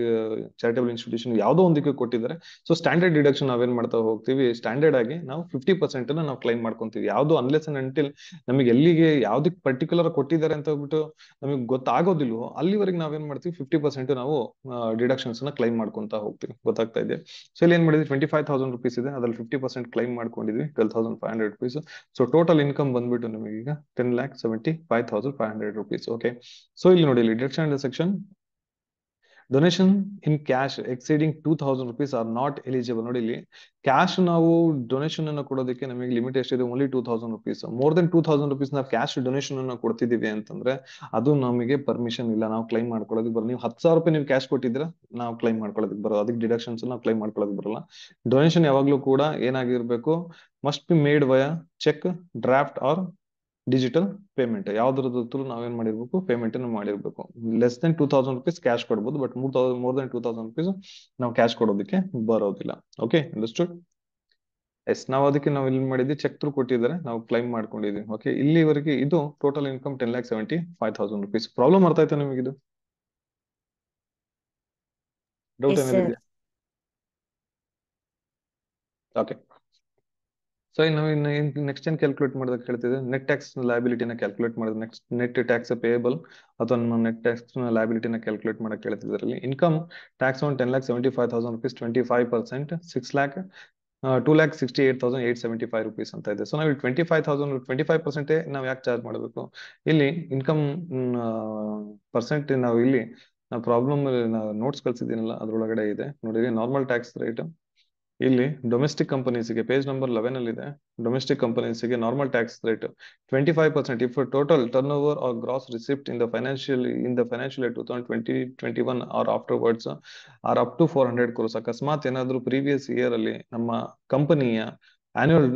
ಚಾರಿಟಬಲ್ ಇನ್ಸ್ಟಿಟ್ಯೂಷನ್ ಯಾವ್ದೋ ಒಂದಕ್ಕೆ ಕೊಟ್ಟಿದ್ದಾರೆ. ಸೊ ಸ್ಟ್ಯಾಂಡರ್ಡ್ ಡಿಡಕ್ಷನ್ ನಾವೇನ್ ಮಾಡ್ತಾ ಹೋಗ್ತೀವಿ, ಸ್ಟ್ಯಾಂಡರ್ಡ್ ಆಗಿ ನಾವು 50% ನಾವು ಕ್ಲೈಮ್ ಮಾಡ್ಕೊಂತೀವಿ. ಯಾವ್ದು ಅನ್ಲೆಸ್ ಅಂಡ್ ಅಂಟಿಲ್ ನಮಗೆ ಎಲ್ಲಿಗೆ ಯಾವ್ದಕ್ ಪರ್ಟಿಕ್ಯುಲರ್ ಕೊಟ್ಟಿದ್ದಾರೆ ಅಂತ ಹೇಳ್ಬಿಟ್ಟು ನಮಗೆ ಗೊತ್ತಾಗೋದಿಲ್ವೋ ಅಲ್ಲಿವರೆಗೆ ನಾವೇನ್ ಮಾಡ್ತೀವಿ, 50% ನಾವು ಡಿಡಕ್ಷನ್ಸ್ ನ ಕ್ಲೈಮ್ ಮಾಡ್ಕೊಂತ ಹೋಗ್ತೀವಿ, ಗೊತ್ತಾಗ್ತಾ ಇದೆ. ಸೊ ಇಲ್ಲಿ ಏನ್ ಮಾಡಿದ್ವಿ, ₹25,000 ಇದೆ, ಅದ್ರಲ್ಲಿ 50% ಕ್ಲೈಮ್ ಮಾಡ್ಕೊಂಡಿದ್ವಿ, ₹12,500. ಸೊ ಟೋಟಲ್ ಇನ್ಕಮ್ ಬಂದ್ಬಿಟ್ಟು ನಮಗೆ ಈಗ ₹10,75,500. ಓಕೆ, ಸೊ ಇಲ್ಲಿ ನೋಡಿ, ಇಲ್ಲಿ deduction under section donation in cash exceeding 2000 rupees are not eligible. ನೋಡಿ ಇಲ್ಲಿ ಕ್ಯಾಶ್ ನಾವು ಡೊನೇಷನ್ ಅನ್ನು ಕೊಡೋದಕ್ಕೆ ನಮಗೆ ಲಿಮಿಟ್ ಎಷ್ಟಿದೆ, only 2000 rupees. More than 2000 rupees ನಾವು ಕ್ಯಾಶ್ ಡೊನೇಷನ್ ಅನ್ನು ಕೊಡ್ತಿದೀವಿ ಅಂತಂದ್ರೆ ಅದು ನಮಗೆ ಪರ್ಮಿಷನ್ ಇಲ್ಲ, ನಾವು ಕ್ಲೈಮ್ ಮಾಡ್ಕೊಳ್ಳೋದಕ್ಕೆ ಬರೋ. ನೀವು 10,000 ರೂಪಾಯಿ ನೀವು ಕ್ಯಾಶ್ ಕೊಟ್ಟಿದ್ರೆ ನಾವು ಕ್ಲೈಮ್ ಮಾಡ್ಕೊಳ್ಳೋದಕ್ಕೆ ಬರೋದು, ಅದಕ್ಕೆ ಡಿಡಕ್ಷನ್ಸ್ ನಾವು ಕ್ಲೈಮ್ ಮಾಡ್ಕೊಳ್ಳೋದಕ್ಕೆ ಬರಲ್ಲ. ಡೊನೇಷನ್ ಯಾವಾಗ್ಲೂ ಕೂಡ ಏನಾಗಿರ್ಬೇಕು, must be made via cheque, draft or digital payment. ಯಾವ್ದ್ರದ್ದು ನಾವೇನ್ ಮಾಡಿರ್ಬೇಕು, ಪೇಮೆಂಟ್ ಅನ್ನು ಮಾಡಿರ್ಬೇಕು. ಲೆಸ್ ದೆನ್ 2000 rupees ಕ್ಯಾಶ್ ಕೊಡ್ಬೋದು, ಬಟ್ ಮೋರ್ ದೆನ್ 2000 rupees ನಾವು ಕ್ಯಾಶ್ ಕೊಡೋದಕ್ಕೆ ಬರೋದಿಲ್ಲ. Okay, understood? ಎಸ್, ನಾವು ಅದಕ್ಕೆ ನಾವು ಇಲ್ಲಿ ಮಾಡಿದ್ವಿ, ಚೆಕ್ ಥ್ರೂ ಕೊಟ್ಟಿದ್ದಾರೆ, ನಾವು ಕ್ಲೈಮ್ ಮಾಡ್ಕೊಂಡಿದ್ವಿ. ಓಕೆ, ಇಲ್ಲಿವರೆಗೆ ಇದು ಟೋಟಲ್ ಇನ್ಕಮ್ 10,75,000 rupees. ಪ್ರಾಬ್ಲಮ್ ಅರ್ಥ ಆಯ್ತಾ ನಿಮಗೆ? ಇದು ಡೌಟ್ Yes, ಏನಾದ್ರು sir. ಇದೆಯಾ? ಓಕೆ, ಸೊ ನಾವು ನೆಕ್ಸ್ಟ್ ಏನ್ ಕ್ಯಾಲ್ಕುಲೇಟ್ ಮಾಡೋದಕ್ಕೆ ಹೇಳ್ತಿದ್ದೆ, ನೆಟ್ ಟ್ಯಾಕ್ಸ್ ಲಯಬಿಲಿಟಿನ ಕ್ಯಾಲ್ಕುಲೇಟ್ ಮಾಡೋದು. ನೆಕ್ಸ್ಟ್ ನೆಟ್ ಟ್ಯಾಕ್ಸ್ ಪೇಯಬಲ್ ಅಥವಾ ನೆಟ್ ಟ್ಯಾಕ್ಸ್ ಲಯಬಿಲಿಟಿನ ಕ್ಯಾಲ್ಕುಲೇಟ್ ಮಾಡಕ್ಕೆ ಹೇಳ್ತಿದ್ರಲ್ಲಿ. Income tax on 10,75,000 rupees 25%, 2,68,875 rupees ಅಂತ ಇದೆ. ಸೊ ನಾವು 25% ನಾವು ಯಾಕೆ ಚಾರ್ಜ್ ಮಾಡಬೇಕು? ಇಲ್ಲಿ ಇನ್ಕಮ್ ಪರ್ಸೆಂಟ್ ನಾವು ಇಲ್ಲಿ ಪ್ರಾಬ್ಲಮ್ ನೋಟ್ಸ್ ಕಳ್ಸಿದ್ದೀನಲ್ಲ ಅದ್ರೊಳಗಡೆ ಇದೆ ನೋಡಿ. ನಾರ್ಮಲ್ ಟ್ಯಾಕ್ಸ್ ರೇಟ್ ಇಲ್ಲಿ ಡೊಮೆಸ್ಟಿಕ್ ಕಂಪನೀಸ್ಗೆ ಪೇಜ್ ನಂಬರ್ 11 ಅಲ್ಲಿ ಇದೆ. ಡೊಮೆಸ್ಟಿಕ್ ಕಂಪನೀಸ್ಗೆ normal tax rate 25% if total turnover or gross receipt in the financial year 2020-21 or afterwards or up to 400 crores. ಅಕಸ್ಮಾತ್ ಏನಾದ್ರು ಪ್ರೀವಿಯಸ್ ಇಯರ್ ಅಲ್ಲಿ ನಮ್ಮ ಕಂಪನಿಯ annual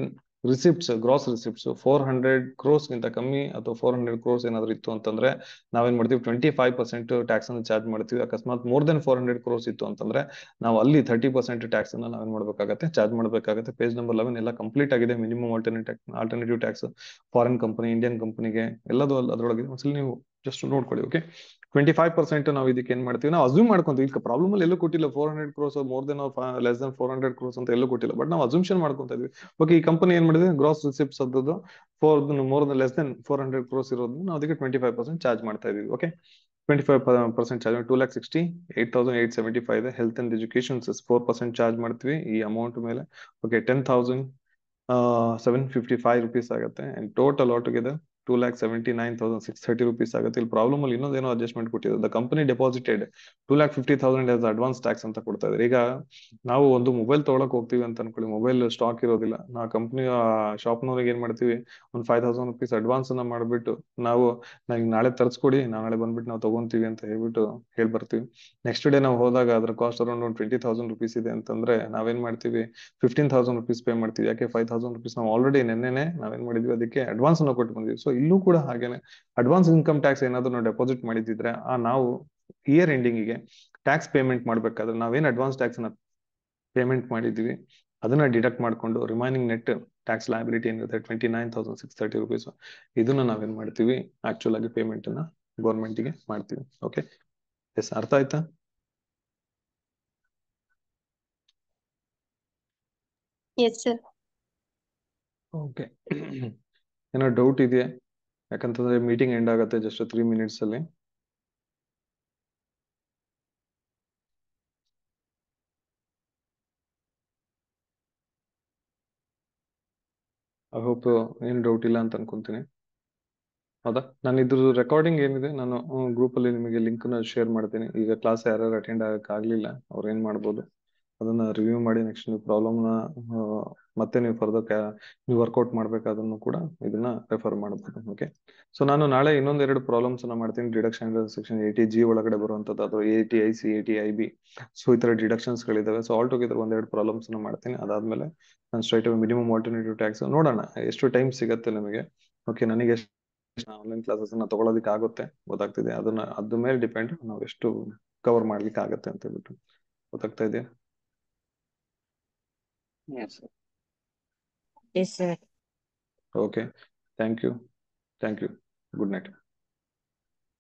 receipts, gross receipts 400 crores ಗಿಂತ ಕಮ್ಮಿ ಅಥವಾ 400 crores ಏನಾದ್ರು ಇತ್ತು ಅಂತಂದ್ರೆ ನಾವೇನ್ ಮಾಡ್ತೀವಿ, 25% ಟ್ಯಾಕ್ಸ್ ಅನ್ನು ಚಾರ್ಜ್ ಮಾಡ್ತೀವಿ. ಅಕಸ್ಮಾತ್ ಮೋರ್ ದೆನ್ 400 crores ಇತ್ತು ಅಂತಂದ್ರೆ ನಾವು ಅಲ್ಲಿ 30% ಟ್ಯಾಕ್ಸ್ ಅನ್ನ ನಾವೇನ್ ಮಾಡ್ಬೇಕಾಗತ್ತೆ, ಚಾರ್ಜ್ ಮಾಡ್ಬೇಕಾಗತ್ತೆ. ಪೇಜ್ ನಂಬರ್ 11 ಎಲ್ಲ ಕಂಪ್ಲೀಟ್ ಆಗಿದೆ. Minimum alternative tax, foreign company, Indian ಕಂಪನಿಗೆ ಎಲ್ಲದೂ ಅದರೊಳಗೆ ಒಂದ್ಸಲ ನೀವು ಜಸ್ಟ್ ನೋಡ್ಕೊಳ್ಳಿ. ಓಕೆ, 25% ನಾವು ಇದಕ್ಕೆ ಏನ್ ಮಾಡ್ತೀವಿ, ನಾವು ಅಸ್ಯೂಮ್ ಮಾಡ್ಕೊಂತೀವಿ. ಈಗ ಪ್ರಾಬ್ಲಮ್ ಅಲ್ಲಿ ಎಲ್ಲೂ ಕೊಟ್ಟಿಲ್ಲ 400 crores more than less than 400 crores ಅಂತ ಎಲ್ಲೂ ಕೊಟ್ಟಿಲ್ಲ, ಬಟ್ ನಾವು ಅಸ್ಯೂಮ್ಷನ್ ಮಾಡ್ಕೊಂತ ಇದೀವಿ. ಓಕೆ, ಈ ಕಂಪನಿ ಏನ್ ಮಾಡಿದೆ, ಗ್ರಾಸ್ ರಿಸಿಪ್ಟ್ಸ್ ಅದ್ದು more than less than 400 crores ಇರೋದು ನಾವು ಅದಕ್ಕೆ 25% ಚಾರ್ಜ್ ಮಾಡ್ತಾ ಇದೀವಿ. ಓಕೆ, 25% ಚಾರ್ಜ್ 2,68,875 ಇದೆ. ಹೆಲ್ತ್ ಅಂಡ್ ಎಜುಕೇಶನ್ 4% ಚಾರ್ಜ್ ಮಾಡ್ತೀವಿ ಈ ಅಮೌಂಟ್ ಮೇಲೆ. ಓಕೆ, 10,755 rupees ಆಗುತ್ತೆ. And total all together 2,79,630 rupees ಆಗುತ್ತೆ. ಇಲ್ಲಿ ಪ್ರಾಬ್ಲಮ್ ಅಲ್ಲಿ ಇನ್ನೊಂದೇನೋ ಅಡ್ಜಸ್ಟ್ಮೆಂಟ್ ಕೊಟ್ಟಿದೆ. The company deposited 2,50,000 as advance tax ಅಂತ ಕೊಡ್ತಾ ಇದ್ದಾರೆ. ಈಗ ನಾವು ಒಂದು ಮೊಬೈಲ್ ತಗೊಳಕ್ ಹೋಗ್ತೀವಿ ಅಂತ ಅನ್ಕೊಳ್ಳಿ, ಮೊಬೈಲ್ ಸ್ಟಾಕ್ ಇರೋದಿಲ್ಲ. ನಾವು ಕಂಪನಿ ಶಾಪ್ನವ್ರಿಗೆ ಏನ್ ಮಾಡ್ತೀವಿ, ಒಂದು 5,000 rupees ಅಡ್ವಾನ್ಸ್ ಅನ್ನ ಮಾಡ್ಬಿಟ್ಟು ನಾವು ನಂಗೆ ನಾಳೆ ತರಿಸ್ಕೊಡಿ, ನಾಳೆ ಬಂದ್ಬಿಟ್ಟು ನಾವು ತಗೊಂತೀವಿ ಅಂತ ಹೇಳ್ಬಿಟ್ಟು ಹೇಳ್ ಬರ್ತೀವಿ. ನೆಕ್ಸ್ಟ್ ಡೇ ನಾವು ಹೋದಾಗ ಅದ್ರ ಕಾಸ್ಟ್ ಅರೌಂಡ್ 20,000 rupees ಇದೆ ಅಂತಂದ್ರೆ ನಾವೇನ್ ಮಾಡ್ತೀವಿ, 15,000 rupees ಪೇ ಮಾಡ್ತೀವಿ. ಯಾಕೆ, 5,000 rupees ನಾವು ಆಲ್ರೆಡಿ ನೆನ್ನೆನೆ ನಾವೇನ್ ಮಾಡಿದ್ವಿ, ಅದಕ್ಕೆ ಅಡ್ವಾನ್ಸ್ ಅನ್ನ ಕೊಟ್ಟು ಬಂದಿದ್ವಿ. ಸೊ ಇಲ್ಲೂ ಕೂಡ ಹಾಗೇನೆ ಅಡ್ವಾನ್ಸ್ ಇನ್ಕಮ್ ಟ್ಯಾಕ್ಸ್ ಏನಾದ್ರು ನಾವು ಡೆಪಾಸಿಟ್ ಮಾಡಿದ್ರೆ ನಾವು ಇಯರ್ ಎಂಡಿಂಗಿಗೆ ಟ್ಯಾಕ್ಸ್ ಪೇಮೆಂಟ್ ಮಾಡ್ಬೇಕಾದ್ರೆ ನಾವೇನ್ ಅಡ್ವಾನ್ಸ್ ಟ್ಯಾಕ್ಸ್ ನ ಪೇಮೆಂಟ್ ಮಾಡಿದ್ವಿ ಅದನ್ನ ಡಿಡಕ್ಟ್ ಮಾಡ್ಕೊಂಡು ರಿಮೈನಿಂಗ್ ನೆಟ್ ಟ್ಯಾಕ್ಸ್ ಲಯಬಿಲಿಟಿ ಏನಿದೆ 29,630 rupees, ಇದನ್ನ ನಾವೇನ್ ಮಾಡ್ತೀವಿ, ಆಕ್ಚುಲ್ ಆಗಿ ಪೇಮೆಂಟ್ ಅನ್ನ ಗೌರ್ಮೆಂಟ್ ಗೆ ಮಾಡ್ತೀವಿ. ಓಕೆ, ಎಸ್, ಅರ್ಥ ಆಯ್ತಾ? Yes sir. ಓಕೆ, ಏನೋ ಡೌಟ್ ಇದೆಯಾ? ಯಾಕಂತಂದ್ರೆ ಮೀಟಿಂಗ್ ಎಂಡ್ ಆಗುತ್ತೆ ಜಸ್ಟ್ 3 minutes ಅಲ್ಲಿ. ಐ ಹೋಪ್ ಏನ್ ಡೌಟ್ ಇಲ್ಲ ಅಂತ ಅನ್ಕೊಂತೀನಿ. ಹೌದಾ, ನಾನು ಇದ್ರ ರೆಕಾರ್ಡಿಂಗ್ ಏನಿದೆ ನಾನು ಗ್ರೂಪ್ ಅಲ್ಲಿ ನಿಮಗೆ ಲಿಂಕ್ ನ ಶೇರ್ ಮಾಡ್ತೀನಿ. ಈಗ ಕ್ಲಾಸ್ ಯಾರು ಅಟೆಂಡ್ ಆಗಕ್ ಆಗ್ಲಿಲ್ಲ ಅವ್ರು ಏನ್ ಮಾಡ್ಬೋದು, ಅದನ್ನ ರಿವ್ಯೂ ಮಾಡಿ ನೆಕ್ಸ್ಟ್ ನೀವು ಪ್ರಾಬ್ಲಮ್ ನ ಮತ್ತೆ ನೀವು ಫರ್ದರ್ ನೀವು ವರ್ಕೌಟ್ ಮಾಡ್ಬೇಕಾದ್ರೂ ಕೂಡ ಇದನ್ನ ರೆಫರ್ ಮಾಡ್ಬೋದು. ಓಕೆ, ಸೊ ನಾನು ನಾಳೆ ಇನ್ನೊಂದೆರಡು ಪ್ರಾಬ್ಲಮ್ಸ್ ಅನ್ನ ಮಾಡ್ತೀನಿ. ಡಿಡಕ್ಷನ್ ಸೆಕ್ಷನ್ 80G ಒಳಗಡೆ ಬರುವಂತದ್ದು ಅಥವಾ 80IC 80IB. ಸೊ ಈ ತರ ಡಿಡಕ್ಷನ್ಸ್ ಗಳಿದಾವೆ. ಸೊ ಆಲ್ ಟುಗೆದರ್ ಒಂದೆರಡು ಪ್ರಾಬ್ಲಮ್ಸ್ ಅನ್ನ ಮಾಡ್ತೀನಿ. ಅದಾದ್ಮೇಲೆ ನಾನು ಸ್ಟ್ರೈಟ್ ಮಿನಿಮಮ್ ಆಲ್ಟರ್ನೇಟಿವ್ ಟ್ಯಾಕ್ಸ್ ನೋಡೋಣ ಎಷ್ಟು ಟೈಮ್ ಸಿಗತ್ತೆ ನಮಗೆ. ಓಕೆ, ನನಗೆ ಆನ್ಲೈನ್ ಕ್ಲಾಸಸ್ ಅನ್ನ ತಗೊಳ್ಳೋದಕ್ಕೆ ಆಗುತ್ತೆ ಗೊತ್ತಾಗ್ತಿದೆ, ಅದನ್ನ ಅದ್ರ ಮೇಲೆ ಡಿಪೆಂಡ್ ನಾವು ಎಷ್ಟು ಕವರ್ ಮಾಡ್ಲಿಕ್ಕೆ ಆಗತ್ತೆ ಅಂತ ಹೇಳ್ಬಿಟ್ಟು. ಗೊತ್ತಾಗ್ತಾ ಇದೆಯಾ? Yes, sir. Okay, thank you. Good night.